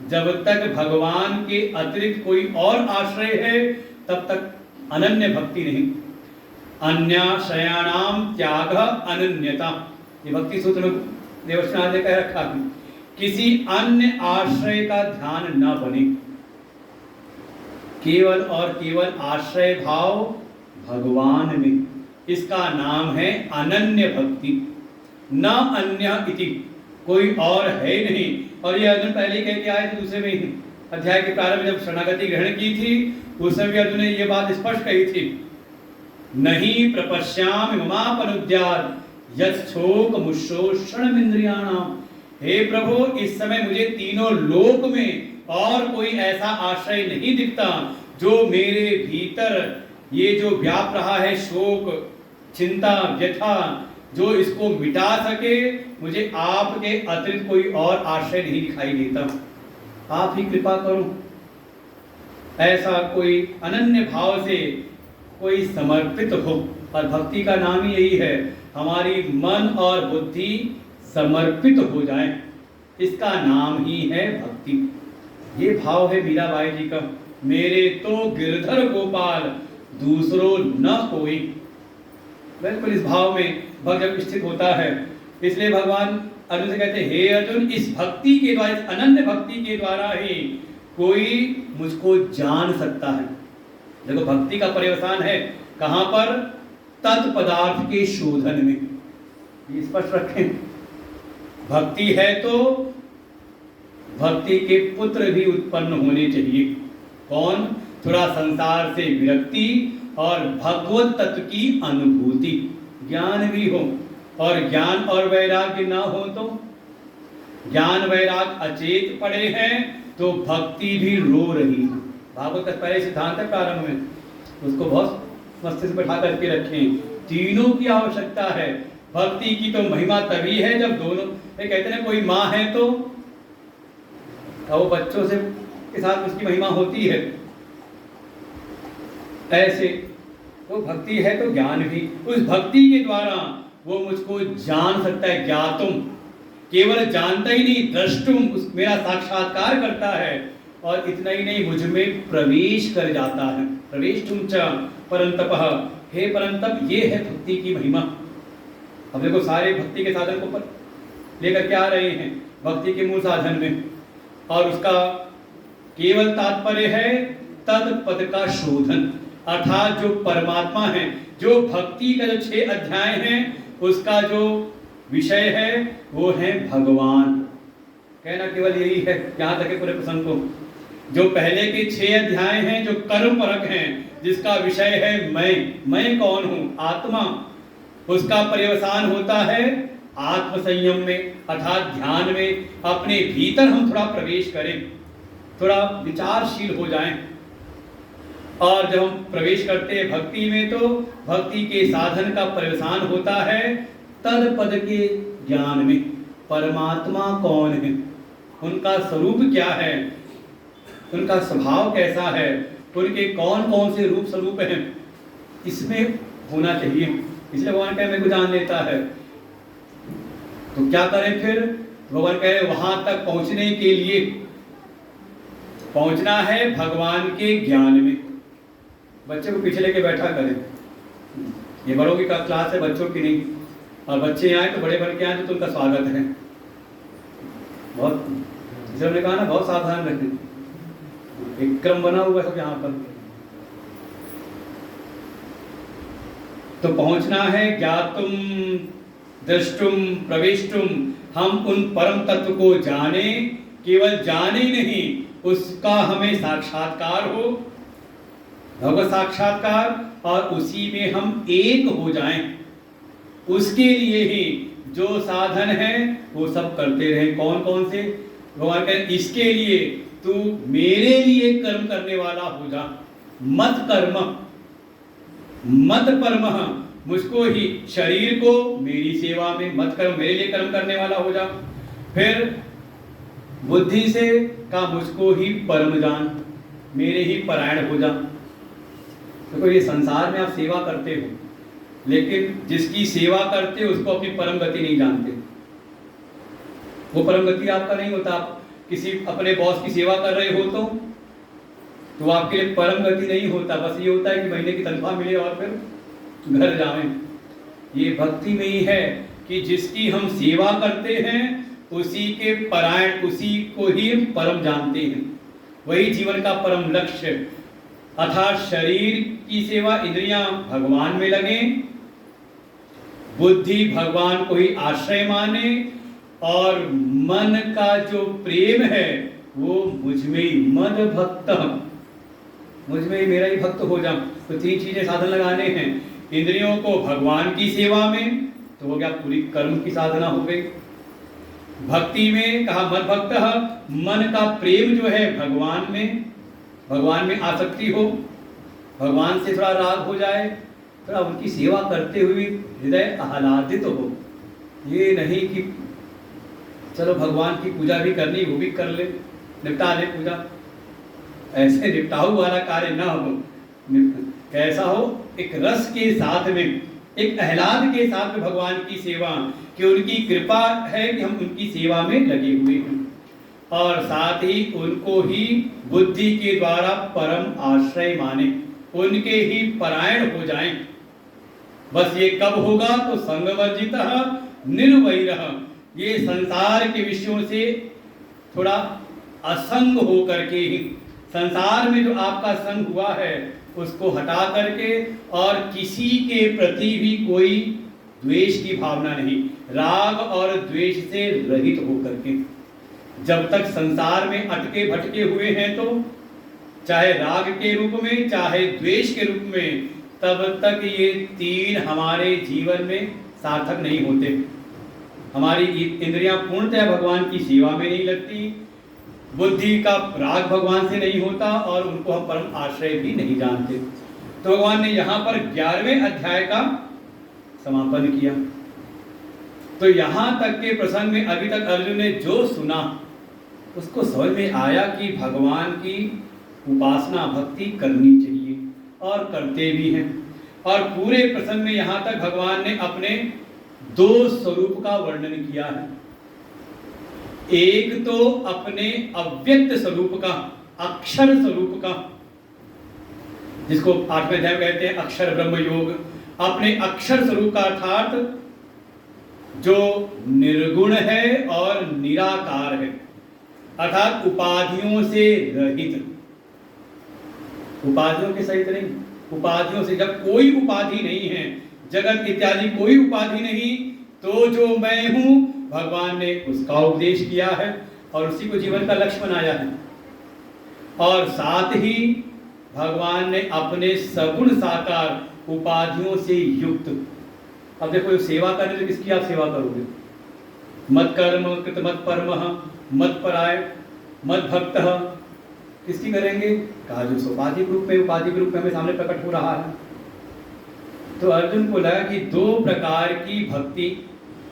जब तक भगवान के अतिरिक्त कोई और आश्रय है, तब तक अनन्य भक्ति नहीं। अन्याश्रयाणाम त्याग अनन्यता, ये भक्ति सूत्र में देवस्थान ने कह रखा है। किसी अन्य आश्रय का ध्यान न बने, केवल और केवल आश्रय भाव भगवान में, इसका नाम है अनन्य भक्ति। न अन्य इति, कोई और है नहीं। और ये अर्जुन पहले ही कह के आए थे दूसरे में ही अध्याय के प्रारंभ, जब शरणागति ग्रहण की थी उस समय अर्जुन ने ये बात स्पष्ट कही थी, नहीं प्रपश्यामि ममापनुद्यात् यच्छोक मुशोषणम इंद्रियाणाम। हे प्रभु, इस समय मुझे तीनों लोक में और कोई ऐसा आश्रय नहीं दिखता जो मेरे भीतर ये जो व्याप रहा है शोक, चिंता, व्यथा, जो इसको मिटा सके। मुझे आपके अतिरिक्त कोई और आश्रय नहीं दिखाई देता, आप ही कृपा करो। ऐसा कोई अनन्य भाव से कोई समर्पित हो, और भक्ति का नाम ही यही है, हमारी मन और बुद्धि समर्पित हो जाए, इसका नाम ही है भक्ति। ये भाव है मीराबाई जी का, मेरे तो गिरधर गोपाल दूसरो न कोई। बिल्कुल इस भाव में भक्त जब स्थित होता है, इसलिए भगवान अर्जुन से कहते हैं, हे अर्जुन, इस भक्ति के द्वारा, इस अनन्य भक्ति के द्वारा ही कोई मुझको जान सकता है। देखो भक्ति का पर्यवसान है कहां पर? तत्पदार्थ के शोधन में, ये स्पष्ट रखें। भक्ति है तो भक्ति के पुत्र भी उत्पन्न होने चाहिए। कौन? थोड़ा संसार से विरक्ति और भगवत तत्व की अनुभूति, ज्ञान भी हो। और ज्ञान और वैराग्य ना हो तो, ज्ञान वैराग्य अचेत पड़े हैं तो भक्ति भी रो रही है। भागवत का पहले सिद्धांत है प्रारंभ में, उसको बहुत मस्तिष्क बैठा करके रखें। तीनों की आवश्यकता है। भक्ति की तो महिमा तभी है जब दोनों, ये कहते हैं कोई माँ है तो वो बच्चों से के साथ उसकी महिमा होती है, ऐसे वो भक्ति है तो ज्ञान भी। उस भक्ति के द्वारा वो मुझको जान सकता है। ज्ञातुम, केवल जानता ही नहीं, द्रष्टुम, मेरा साक्षात्कार करता है। और इतना ही नहीं, मुझ में प्रवेश कर जाता है। प्रवेश तुम च परंतपः, हे परंतप, ये है भक्ति की महिमा। अब देखो सारे भक्ति के साधन को लेकर के आ रहे हैं भक्ति के मूल साधन में, और उसका केवल तात्पर्य है तत्पद का शोधन, अर्थात जो परमात्मा है, जो भक्ति का जो 6 अध्याय हैं उसका जो विषय है वो है भगवान। कहना केवल यही है, यहाँ तक है पूरे प्रसंग को। जो पहले के 6 अध्याय हैं जो कर्म परक हैं, जिसका विषय है मैं कौन हूं, आत्मा, उसका पर्यवसान होता है आत्म संयम में, अर्थात ध्यान में। अपने भीतर हम थोड़ा प्रवेश करें, थोड़ा विचारशील हो जाएं। और जब हम प्रवेश करते हैं भक्ति में, तो भक्ति के साधन का पर्यवसान होता है तद पद के ज्ञान में। परमात्मा कौन है, उनका स्वरूप क्या है, उनका स्वभाव कैसा है, उनके कौन कौन से रूप स्वरूप हैं, इसमें होना चाहिए। इसलिए भगवान कहे मेरे को जान लेता है। तो क्या करें फिर? भगवान कहे वहां तक पहुंचने के लिए पहुंचना है भगवान के ज्ञान में। बच्चे को पीछे लेके बैठा करें, ये बड़ों की क्लास है, बच्चों की नहीं। और बच्चे आए तो बड़े बन के आए तो उनका स्वागत है। बहुत, जैसे हमने कहा ना, बहुत सावधान रखें, एक क्रम बना हुआ सब यहाँ पर। तो पहुंचना है ज्ञातुम द्रष्टुम प्रवेष्टुम, हम उन परम तत्व को जाने, केवल जाने नहीं, उसका हमें साक्षात्कार हो, भगवत साक्षात्कार, और उसी में हम एक हो जाएं। उसके लिए ही जो साधन है वो सब करते रहें। कौन कौन से? भगवान कहते इसके लिए तू मेरे लिए कर्म करने वाला हो जा, मत कर्म मत परमः, मुझको ही, शरीर को मेरी सेवा में मत कर्म, मेरे लिए कर्म करने वाला हो जा। फिर बुद्धि से का मुझको ही परम जान, मेरे ही परायण हो जा। देखो ये संसार में आप सेवा करते हो, लेकिन जिसकी सेवा करते हो उसको अपनी परम गति नहीं जानते। वो परम गति आपका नहीं होता। आप किसी अपने बॉस की सेवा कर रहे हो तो आपके लिए परम गति नहीं होता। बस ये होता है कि महीने की तनख्वाह मिले और फिर घर जाएं। ये भक्ति में ही है कि जिसकी हम सेवा करते हैं उसी के परायण, उसी को ही हम परम जानते हैं। वही जीवन का परम लक्ष्य, अर्थात शरीर की सेवा, इंद्रियां भगवान में लगे, बुद्धि भगवान को ही आश्रय माने, और मन का जो प्रेम है वो मुझ में ही, मद भक्त, मुझ में ही, मेरा ही भक्त हो जा। तो 3 चीजें साधन लगाने हैं। इंद्रियों को भगवान की सेवा में, तो वो क्या पूरी कर्म की साधना हो गई। भक्ति में कहा मद भक्त, मन का प्रेम जो है भगवान में आसक्ति हो, भगवान से थोड़ा राग हो जाए, थोड़ा उनकी सेवा करते हुए हृदय आह्लादित हो। ये नहीं कि चलो भगवान की पूजा भी करनी, वो भी कर ले, निपटा ले पूजा, ऐसे निपटाऊ वाला कार्य ना हो। कैसा हो? एक रस के साथ में, एक आह्लाद के साथ में भगवान की सेवा, कि उनकी कृपा है कि हम उनकी सेवा में लगे हुए हैं, और साथ ही उनको ही बुद्धि के द्वारा परम आश्रय माने, उनके ही परायण हो जाएं। बस ये कब होगा? तो संगवर्जितः निर्वैरः, ये संसार के विषयों से थोड़ा असंग हो करके ही, संसार में जो आपका संग हुआ है उसको हटा करके, और किसी के प्रति भी कोई द्वेष की भावना नहीं, राग और द्वेष से रहित होकर के। जब तक संसार में अटके भटके हुए हैं, तो चाहे राग के रूप में चाहे द्वेष के रूप में, तब तक ये 3 हमारे जीवन में सार्थक नहीं होते। हमारी इंद्रियां पूर्णतः भगवान की सेवा में नहीं लगती, बुद्धि का राग भगवान से नहीं होता, और उनको हम परम आश्रय भी नहीं जानते। तो भगवान ने यहाँ पर 11वें अध्याय का समापन किया। तो यहाँ तक के प्रसंग में अभी तक अर्जुन ने जो सुना उसको समझ में आया कि भगवान की उपासना भक्ति करनी चाहिए, और करते भी हैं। और पूरे प्रसंग में यहाँ तक भगवान ने अपने 2 स्वरूप का वर्णन किया है। एक तो अपने अव्यक्त स्वरूप का, अक्षर स्वरूप का, जिसको 8वें अध्याय कहते हैं अक्षर ब्रह्म योग। अपने अक्षर स्वरूप का अर्थात जो निर्गुण है और निराकार है, अर्थात उपाधियों से रहित, उपाधियों के सहित नहीं, उपाधियों से, जब कोई उपाधि नहीं है, जगत इत्यादि कोई उपाधि नहीं, तो जो मैं हूं भगवान ने उसका उपदेश किया है। और उसी को जीवन का लक्ष्य बनाया है। और साथ ही भगवान ने अपने सगुण साकार उपाधियों से युक्त, अब देखो सेवा करने तो किसकी आप सेवा करोगे? मत कर्म कृत मत परमः मत पराय मत भक्त, किसकी करेंगे? कहा जो उपाधि रूप में हमें सामने प्रकट हो रहा है। तो अर्जुन को लगा कि दो प्रकार की भक्ति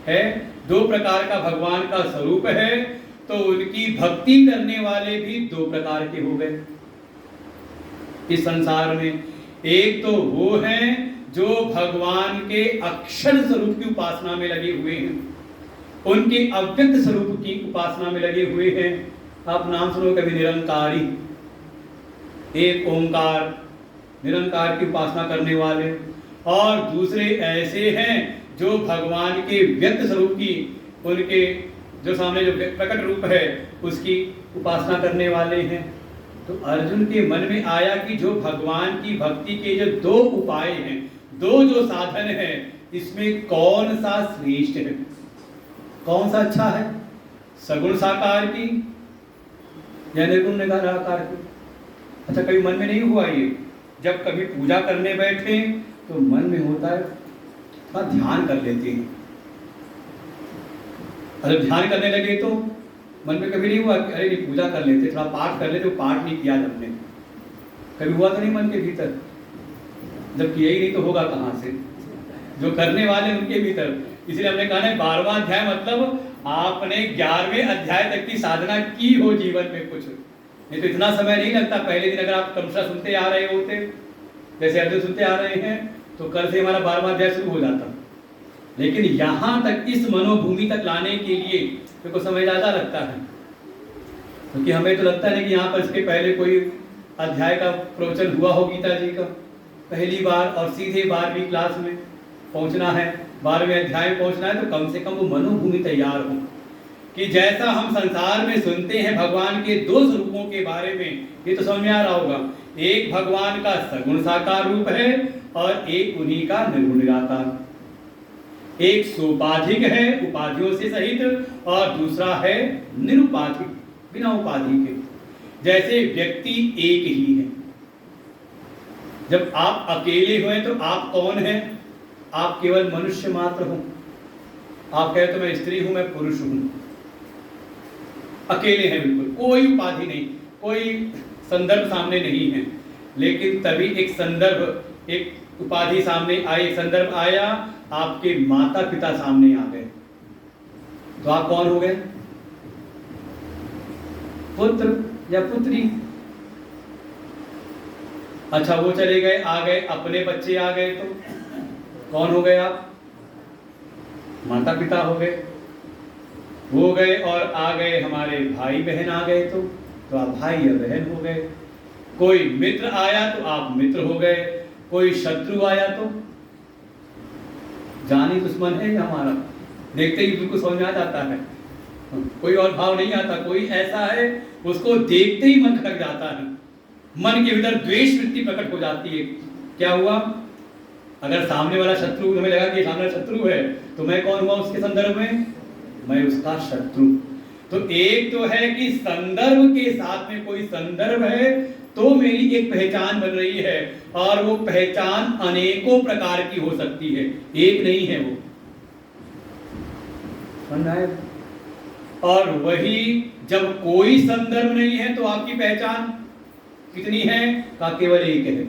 है, दो प्रकार का भगवान का स्वरूप है, तो उनकी भक्ति करने वाले भी दो प्रकार के हो गए इस संसार में। एक तो वो हैं जो भगवान के अक्षर स्वरूप की उपासना में लगे हुए हैं, उनके अव्यक्त स्वरूप की उपासना में लगे हुए हैं। आप नाम सुनो कभी, निरंकारी, एक ओंकार निरंकार की उपासना करने वाले। और दूसरे ऐसे हैं जो भगवान के व्यक्त स्वरूप की, उनके जो सामने जो प्रकट रूप है उसकी उपासना करने वाले हैं। तो अर्जुन के मन में आया कि जो भगवान की भक्ति के जो दो उपाय हैं, दो जो साधन हैं, इसमें कौन सा श्रेष्ठ है, कौन सा अच्छा है? सगुण साकार की या निर्गुण निराकार की? अच्छा, कभी मन में नहीं हुआ ये? जब कभी पूजा करने बैठे तो मन में होता है थोड़ा ध्यान कर लेते हैं, और जब ध्यान करने लगे तो मन में कभी नहीं हुआ कि अरे नहीं पूजा कर लेते, थोड़ा पाठ कर लेते? वो पाठ नहीं किया हमने, कभी हुआ तो नहीं मन के भीतर? जब किया ही नहीं तो होगा कहाँ से? जो करने वाले उनके भीतर। इसलिए हमने कहा है 12वां अध्याय मतलब आपने 11वें अध्याय तक की साधना की हो जीवन में कुछ, नहीं तो इतना समय नहीं लगता। पहले दिन अगर आप क्रमशः सुनते आ रहे होते, जैसे अर्जुन सुनते आ रहे हैं, तो कल से हमारा 12वां अध्याय शुरू हो जाता। लेकिन यहाँ तक इस मनोभूमि तक लाने के लिए तो समय ज़्यादा लगता है, क्योंकि हमें तो लगता है कि यहाँ पर इसके पहले कोई अध्याय का प्रवचन हुआ हो गीता जी का पहली बार, और सीधे 12वीं क्लास में पहुँचना है, 12वें अध्याय में पहुँचना है, तो कम से कम वो मनोभूमि तैयार हो कि जैसा हम संसार में सुनते हैं भगवान के दो स्वरूपों के बारे में, ये तो समझ में आ रहा होगा। एक भगवान का सगुण साकार रूप है और एक उन्हीं का निर्गुण निराकार। एक सोपाधिक है उपाधियों से सहित, और दूसरा है निरुपाधिक बिना उपाधि के। जैसे व्यक्ति एक ही है, जब आप अकेले हुए तो आप कौन हैं? आप केवल मनुष्य मात्र हो। आप कहे तो मैं स्त्री हूं, मैं पुरुष हूं, अकेले हैं बिल्कुल, कोई उपाधि नहीं, कोई संदर्भ सामने नहीं है। लेकिन तभी एक संदर्भ, एक उपाधि सामने आई, एक संदर्भ आया, आपके माता पिता सामने आ गए, तो आप कौन हो गए? पुत्र या पुत्री। अच्छा, वो चले गए, आ गए, अपने बच्चे आ गए, तो कौन हो गए आप? माता पिता हो गए। हो गए और आ गए हमारे भाई बहन आ गए, तो आप भाई या बहन हो गए। कोई मित्र आया तो आप मित्र हो गए, कोई शत्रु आया तो जानी दुश्मन है हमारा, देखते ही बिल्कुल समझ में आ जाता है, कोई और भाव नहीं आता। कोई ऐसा है उसको देखते ही मन खटक जाता है, मन के भीतर द्वेष वृत्ति प्रकट हो जाती है। क्या हुआ? अगर सामने वाला शत्रु, हमें लगा कि सामने शत्रु है, तो मैं कौन हुआ उसके संदर्भ में? मैं उसका शत्रु। तो एक तो है कि संदर्भ के साथ में कोई संदर्भ है तो मेरी एक पहचान बन रही है, और वो पहचान अनेकों प्रकार की हो सकती है, एक नहीं है वो। और वही जब कोई संदर्भ नहीं है तो आपकी पहचान कितनी है? का केवल एक है।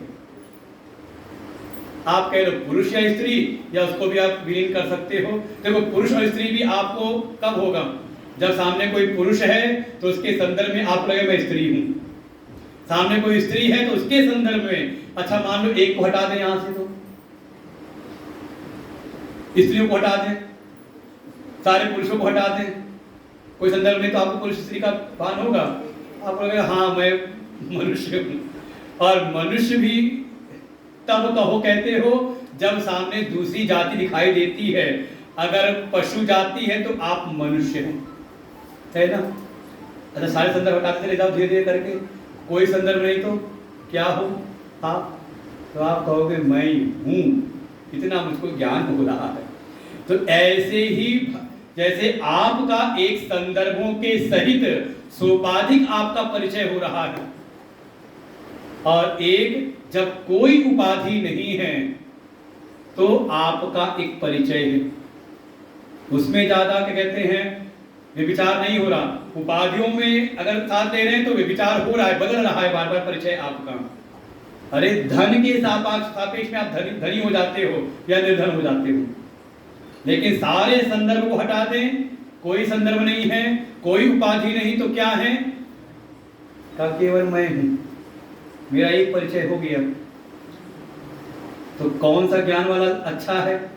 आप कह लो पुरुष या स्त्री, या उसको भी आप विलीन कर सकते हो। देखो, पुरुष और स्त्री भी आपको कब होगा? जब सामने कोई पुरुष है तो उसके संदर्भ में आप लगे मैं स्त्री हूं, सामने कोई स्त्री है तो उसके संदर्भ में। अच्छा, मान लो एक को हटा दें यहां से, तो स्त्रियों को हटा दें, सारे पुरुषों को हटा दें, कोई संदर्भ नहीं, तो आपको पुरुष स्त्री का भान होगा? आपको लगेगा हाँ मैं मनुष्य हूं। और मनुष्य भी तब कहो कहते हो जब सामने दूसरी जाति दिखाई देती है। अगर पशु जाति है तो आप मनुष्य हो, है ना? अच्छा, सारे संदर्भ हटाते चले जाओ धीरे धीरे करके, कोई संदर्भ नहीं तो क्या हो आप? तो आप कहोगे मैं हूं, इतना मुझको ज्ञान हो रहा है। तो ऐसे ही जैसे आपका एक संदर्भों के सहित सोपाधिक आपका परिचय हो रहा है, और एक जब कोई उपाधि नहीं है तो आपका एक परिचय है। उसमें ज्यादा क्या कहते हैं, व्यभिचार नहीं हो रहा। उपाधियों में अगर साथ दे रहे हैं तो व्यभिचार हो रहा है, बदल रहा है बार बार परिचय आपका। अरे धन के सापेक्ष में आप धनी हो जाते हो या निर्धन हो जाते हो, लेकिन सारे संदर्भ को हटा दें, कोई संदर्भ नहीं है, कोई उपाधि नहीं, तो क्या है का केवल मैं हूं, मेरा एक परिचय हो गया। तो कौन सा ज्ञान वाला अच्छा है?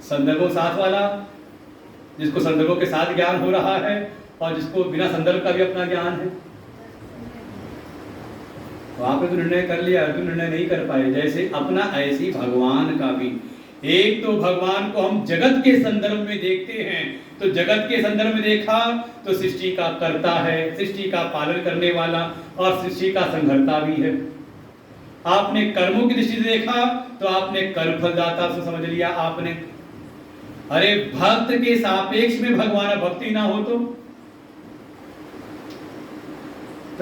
संदर्भों साथ वाला, जिसको संदर्भों के साथ ज्ञान हो रहा है और जिसको बिना संदर्भ का भी अपना ज्ञान है। वहां पे तो निर्णय कर लिया, अर्जुन निर्णय नहीं कर पाए। जैसे अपना ऐसी भगवान का भी, एक तो भगवान को हम जगत के संदर्भ में देखते हैं, तो जगत के संदर्भ में देखा तो सृष्टि का कर्ता है, सृष्टि का पालन करने वाला और सृष्टि का संहर्ता भी है। आपने कर्मों की दृष्टि से देखा तो आपने कर्म फलदाता से समझ लिया आपने। अरे भक्त के सापेक्ष में भगवान, भक्ति ना हो तो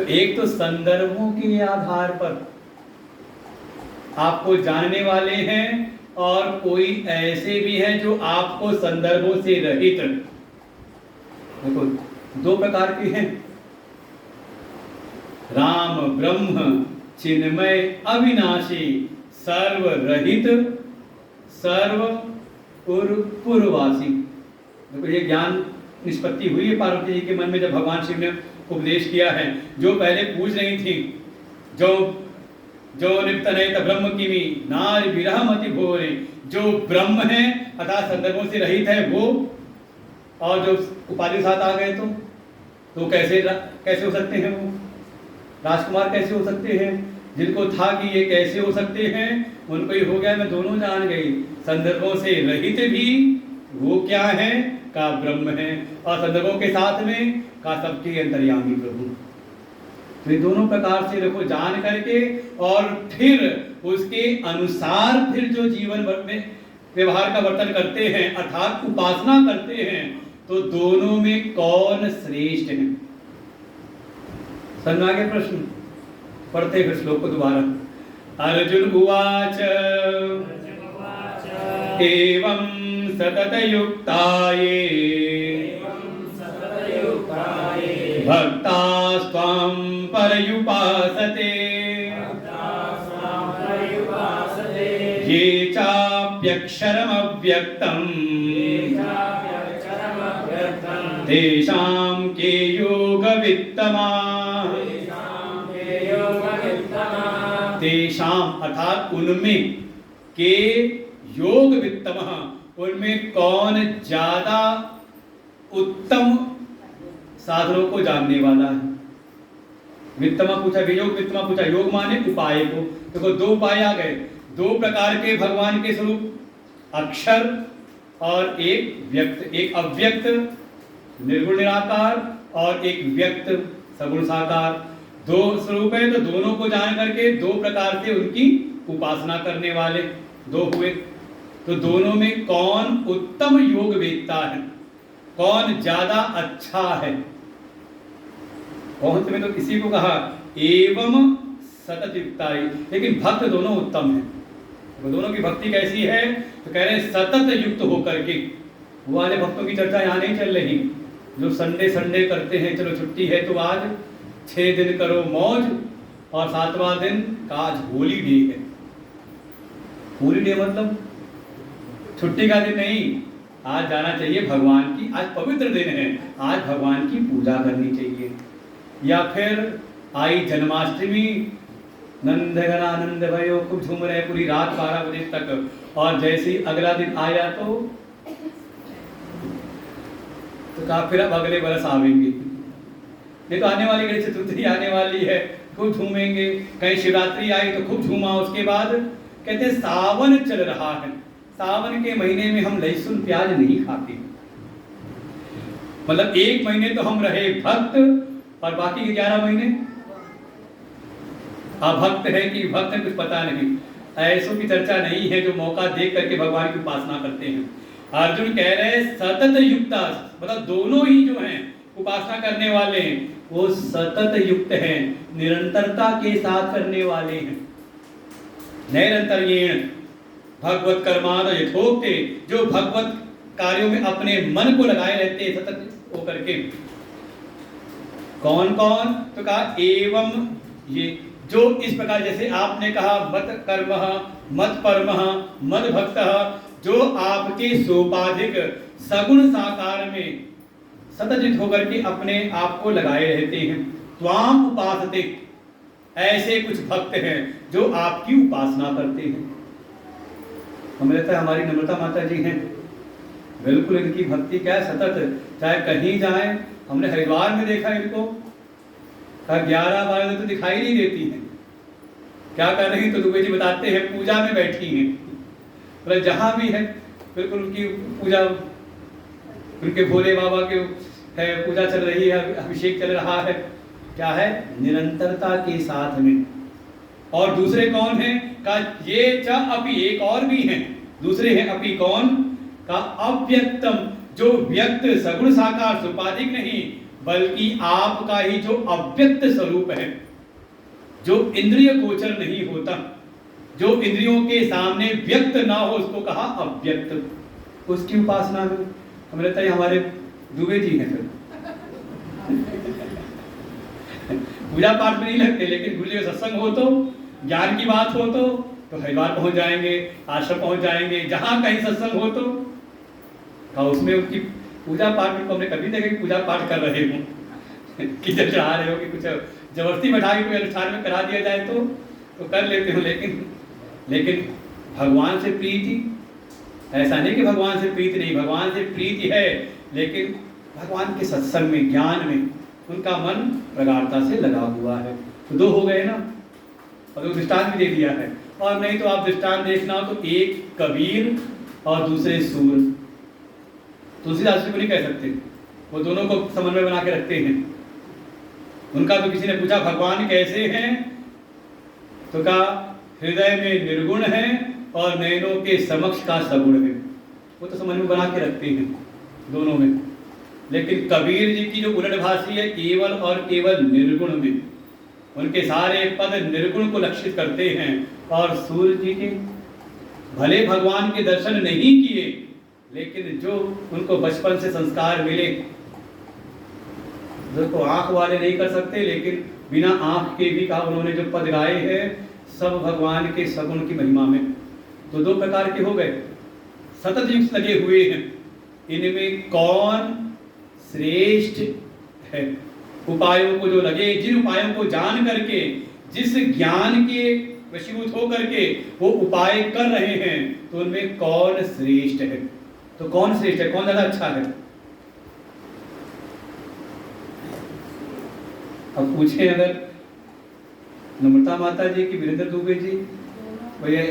एक तो संदर्भों के आधार पर आपको जानने वाले हैं, और कोई ऐसे भी हैं जो आपको संदर्भों से रहित। देखो दो प्रकार के हैं, राम ब्रह्म चिन्मय अविनाशी सर्व रहित सर्व पूर्ववासी। देखो ये ज्ञान निष्पत्ति हुई है पार्वती जी के मन में जब भगवान शिव ने उपदेश किया है। जो पहले पूछ रही थी, जो निप्तनयत ब्रह्म किमी नार विरह मति भोरे, जो ब्रह्म है अर्थात संदर्भों से रहित है वो, और जो उपाधि के साथ आ गए तो कैसे हो सकते हैं वो राजकुमार, कैसे हो सकते हैं? जिनको था कि ये कैसे हो सकते हैं, उनको ही हो गया मैं दोनों जान गई। संदर्भों से रहित भी वो क्या है का ब्रह्म है, और संदर्भों के साथ में का सबके अंतर्यामी प्रभु। तो ये दोनों प्रकार से देखो जान करके, और फिर उसके अनुसार फिर जो जीवन में व्यवहार का वर्तन करते हैं अर्थात उपासना करते हैं, तो दोनों में कौन श्रेष्ठ है? समझ आगे प्रश्न पढ़ते फिर श्लोक को दोबारा। अर्जुन उवाच एवं सतत युक्ताये भक्तास्त्वां पर्युपासते ये चाप्यक्षरमव्यक्तम् तेषां के योगवित्तमाः। तेषाम अर्थात उनमें, के योग वित्तमः उनमें कौन ज्यादा उत्तम साधनों को जानने वाला है। वित्तमा पूछा, वियोग वित्तमा पूछा, योग माने उपाय को। देखो दो उपाय आ गए, दो प्रकार के भगवान के स्वरूप, अक्षर और एक व्यक्त, एक अव्यक्त निर्गुण निराकार और एक व्यक्त सगुण साकार। दो स्वरूप है, तो दोनों को जान करके दो प्रकार से उनकी उपासना करने वाले दो हुए। तो दोनों में कौन उत्तम योग वेदता है, कौन ज्यादा अच्छा है? कौन में तो किसी को कहा एवं सतत युक्ताय, लेकिन भक्त दोनों उत्तम है। तो दोनों की भक्ति कैसी है तो कह रहे हैं सतत युक्त होकर के। वो वाले भक्तों की चर्चा यहाँ नहीं चल रही जो संडे करते हैं, चलो छुट्टी है तो आज 6 दिन करो मौज और 7वां दिन का आज होली डे है। होली डे मतलब छुट्टी का दिन नहीं, आज जाना चाहिए भगवान की, आज पवित्र दिन है, आज भगवान की पूजा करनी चाहिए। या फिर आई जन्माष्टमी, नंदगण आनंद भयो, खूब झूम रहे पूरी रात 12 बजे तक, और जैसे ही अगला दिन आया तो कहा फिर अब अगले बरस आवेंगे। ये तो आने वाली गणेश चतुर्थी आने वाली है, खूब झूमेंगे। कहीं शिवरात्रि आई तो खूब झूमा। उसके बाद कहते हैं सावन चल रहा है, सावन के महीने में हम लहसुन प्याज नहीं खाते। मतलब 1 महीने तो हम रहे भक्त और बाकी के 11 महीने अभक्त है कि भक्त है कुछ पता नहीं। ऐसों की चर्चा नहीं है जो मौका देख करके भगवान की उपासना करते हैं। अर्जुन कह रहे सतत युक्ता, मतलब दोनों ही जो हैं उपासना करने वाले हैं वो सतत युक्त हैं, निरंतरता के साथ करने वाले हैं। नैरंतर्येण भगवत कर्माद यथोक्ते, जो भगवत कार्यों में अपने मन को लगाए रहते हैं सतत वो करके। कौन कौन? तो कहा एवं ये जो इस प्रकार, जैसे आपने कहा मत कर्म मत परम मद भक्त, जो आपके सोपाधिक सगुण साकार में सतत होकर के अपने आप को लगाए रहते हैं। त्वाम उपासते, ऐसे कुछ भक्त हैं जो आपकी उपासना करते हैं। हमें लगता है हमारी नम्रता माता जी हैं, बिल्कुल इनकी भक्ति क्या है, सतत, चाहे कहीं जाए। हमने हरिद्वार में देखा इनको, 11-12 तो दिखाई नहीं देती हैं, क्या कर रही? तो दुबे जी बताते हैं पूजा में बैठी हैं, मतलब जहाँ भी है बिल्कुल उनकी पूजा, उनके भोले बाबा के है पूजा चल रही है, अभिषेक चल रहा है, क्या है? निरंतरता के साथ में। और दूसरे कौन हैं? का ये च अपि, एक और भी हैं, दूसरे हैं अपि कौन? का अव्यक्तम, जो व्यक्त सगुण साकार सुपाधिक नहीं बल्कि आपका ही जो अव्यक्त स्वरूप है, जो इंद्रिय गोचर नहीं होता, जो इंद्रियों के सामने व्यक्त ना हो, उसको कहा अव्यक्त। उसकी उपासना में हमें लगता है हमारे दुबे जी हैं। फिर पूजा पाठ में नहीं लगते, लेकिन गुरु जी का सत्संग हो तो, ज्ञान की बात हो तो हरिद्वार पहुंच जाएंगे, आश्रम पहुंच जाएंगे, जहां कहीं सत्संग हो तो। उसमें उनकी पूजा पाठ में हमने कभी देखा कि पूजा पाठ कर रहे हो कि जब चढ़ा रहे हो कि कुछ जबरदस्ती बैठा के कोई अनुष्ठान में करा दिया जाए तो कर लेते हो, लेकिन भगवान से प्रीति, ऐसा नहीं कि भगवान से प्रीति नहीं, भगवान से प्रीति है, लेकिन भगवान के सत्संग में, ज्ञान में उनका मन प्रगाढ़ता से लगा हुआ है। तो दो हो गए ना, और तो दृष्टांत भी दे दिया है। और नहीं तो आप दृष्टांत देखना हो तो एक कबीर और दूसरे सूर, तुलसीदास जी को नहीं कह सकते, वो दोनों को समन्वय बना के रखते हैं। उनका तो किसी ने पूछा भगवान कैसे हैं, तो कहा हृदय में निर्गुण है और नयनों के समक्ष का सगुण है। वो तो समन्वय बना के रखते हैं दोनों में। लेकिन कबीर जी की जो उलटभाषी है केवल और केवल निर्गुण में, उनके सारे पद निर्गुण को लक्षित करते हैं। और सूर्य जी के भले भगवान के दर्शन नहीं किए, लेकिन जो उनको बचपन से संस्कार मिले, जिसको आंख वाले नहीं कर सकते, लेकिन बिना आंख के भी कहा उन्होंने जो पद गाए हैं सब भगवान के सगुण की महिमा में। तो दो प्रकार के हो गए, सतत युक्त लगे हुए हैं। इनमें कौन श्रेष्ठ है? उपायों को जो लगे, जिन उपायों को जान करके, जिस ज्ञान के वशीभूत होकर के वो उपाय कर रहे हैं, तो उनमें कौन श्रेष्ठ है? तो कौन श्रेष्ठ है, कौन ज्यादा अच्छा है? अब पूछे अगर नम्रता माता जी की वीरेंद्र दुबे जी, भैया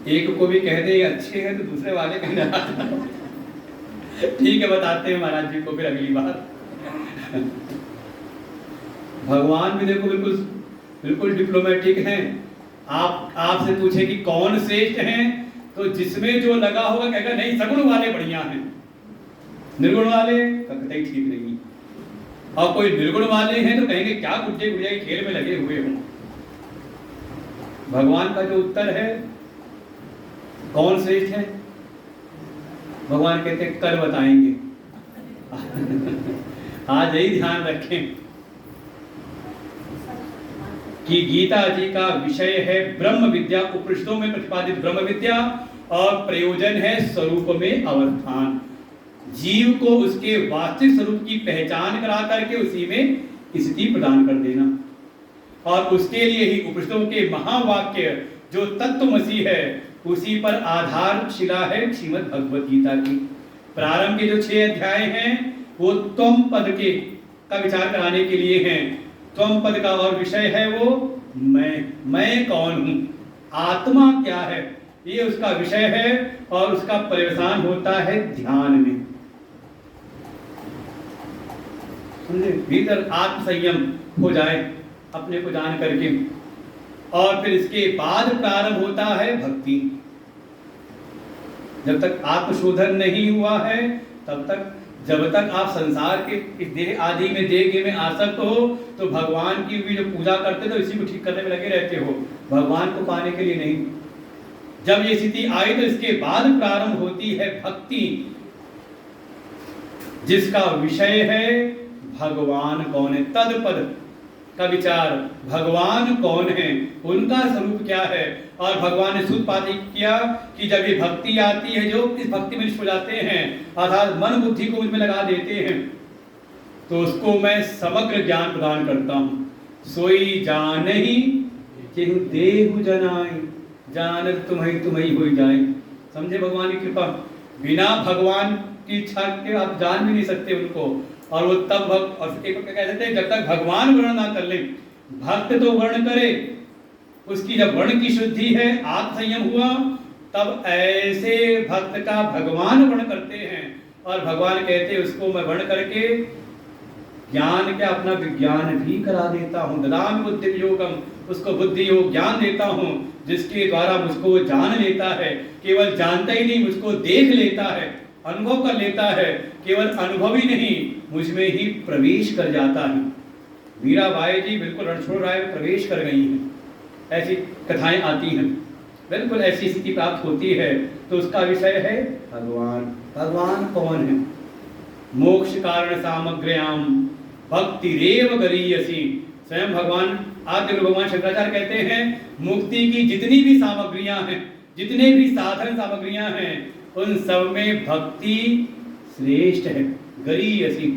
एक को भी कह दे अच्छे हैं तो दूसरे वाले कहना ठीक है, बताते हैं महाराज जी को फिर अगली बार। भगवान भी देखो बिल्कुल बिल्कुल डिप्लोमेटिक हैं। आपसे पूछे कि कौन श्रेष्ठ हैं, तो जिसमें जो लगा होगा कहेगा नहीं सगुण वाले बढ़िया हैं, निर्गुण वाले कतई ठीक नहीं। और कोई निर्गुण वाले हैं तो कहेंगे क्या गुड्डे गुड़िया के खेल में लगे हुए हों। भगवान का जो उत्तर है कौन श्रेष्ठ है, भगवान कहते हैं कल बताएंगे। आज यही ध्यान रखें कि गीता जी का विषय है ब्रह्म विद्या, उपनिषदों में प्रतिपादित ब्रह्म विद्या, और प्रयोजन है स्वरूप में अवस्थान, जीव को उसके वास्तविक स्वरूप की पहचान करा करके उसी में स्थिति प्रदान कर देना। और उसके लिए ही उपनिषदों के महावाक्य जो तत्वमसि है, उसी पर आधारशिला है श्रीमद् भगवत गीता की। प्रारंभ के जो 6 अध्याय हैं वो त्वम पद के का विचार कराने के लिए हैं। त्वम पद का और विषय है वो मैं कौन हूं, आत्मा क्या है, ये उसका विषय है। और उसका परिवेशन होता है ध्यान में, समझे, भीतर आत्म संयम हो जाए अपने को जान करके। और फिर इसके बाद प्रारंभ होता है भक्ति। जब तक आत्मशोधन नहीं हुआ है, तब तक, जब तक आप संसार के इस देह आदि में, देह में आसक्त हो, तो भगवान की भी जो पूजा करते तो इसी को ठीक करने में लगे रहते हो, भगवान को पाने के लिए नहीं। जब ये स्थिति आई तो इसके बाद प्रारंभ होती है भक्ति, जिसका विषय है भगवान कौन है, तदपद का विचार, भगवान कौन है, उनका स्वरूप क्या है। और भगवान ने सूत्रपात किया कि जब ये भक्ति आती है, जो इस भक्ति में निष्ठ हो जाते हैं, अर्थात मन बुद्धि को उसमें लगा देते हैं, तो उसको मैं समग्र ज्ञान प्रदान करता हूँ। सोई जानहि जेहु देहु जनाई, जानत तुम्हें हो जाए। समझे भगवान की कृपा, बिना भगवान की इच्छा के आप जान भी नहीं सकते उनको। और वो तब भक्त, और एक कह सकते हैं, जब तक भगवान वर्ण ना कर ले, भक्त तो वर्ण करे, उसकी जब वर्ण की शुद्धि है, आत्म संयम हुआ, तब ऐसे भक्त का भगवान वर्ण करते हैं। और भगवान कहते हैं उसको मैं वर्ण करके ज्ञान के अपना विज्ञान भी करा देता हूँ, ददामि बुद्धि योगम, उसको बुद्धि योग ज्ञान देता हूँ, जिसके द्वारा मुझको जान लेता है। केवल जानता ही नहीं, मुझको देख लेता है, अनुभव कर लेता है। केवल अनुभव ही नहीं, मुझ में ही प्रवेश कर जाता है। मीराबाई जी बिल्कुल रणछोड़ राय में प्रवेश कर गई हैं, ऐसी कथाएं आती हैं, बिल्कुल ऐसी स्थिति प्राप्त होती है। तो उसका विषय है भगवान। भगवान कौन है? मोक्ष कारण सामग्र्याम भक्ति रेव गरीयसी। स्वयं भगवान आद्य भगवान शंकराचार्य कहते हैं, मुक्ति की जितनी भी सामग्रियां हैं, जितने भी साधन सामग्रियां हैं, उन सब में भक्ति श्रेष्ठ है। गरीयसी,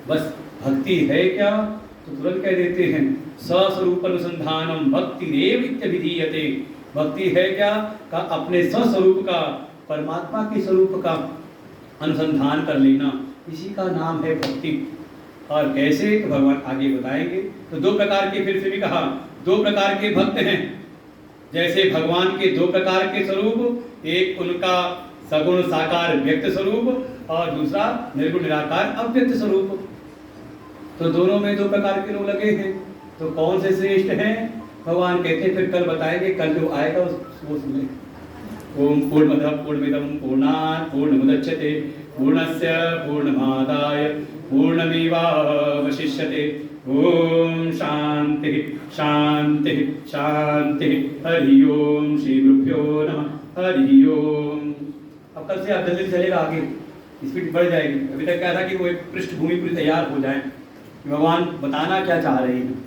बस भक्ति है क्या तो तुरंत कह देते हैं, स्वस्वरूप अनुसंधानम भक्ति रेव इत्यभिधीयते। भक्ति है क्या का अपने स्वस्वरूप का, परमात्मा के स्वरूप का अनुसंधान कर लेना, इसी का नाम है भक्ति। और कैसे, तो भगवान आगे बताएंगे। तो दो प्रकार के, फिर से भी कहा, दो प्रकार के भक्त हैं। जैसे भगवान के दो प्रकार के स्वरूप, एक उनका सगुण साकार व्यक्त स्वरूप, और दूसरा निर्गुण निराकार अव्यक्त स्वरूप। तो दोनों में दो प्रकार के लोग लगे हैं, तो कौन से श्रेष्ठ हैं भगवान कहते हैं, फिर कल बताएंगे, कल जो आएगा वो सुने। ओम पूर्णमदः पूर्णमिदं पूर्णात् पूर्णमुदच्यते पूर्णस्य पूर्णमादाय पूर्णमेवावशिष्यते। ओम शांति शांति शांति। हरि ओम। श्री गुरुभ्यो नमः। हरि ओम। अब कल से आप जल्दी चलेगा, आगे स्पीड बढ़ जाएगी। अभी तक क्या था कि वो एक पृष्ठभूमि पूरी तैयार हो जाए, भगवान बताना क्या चाह रहे हैं।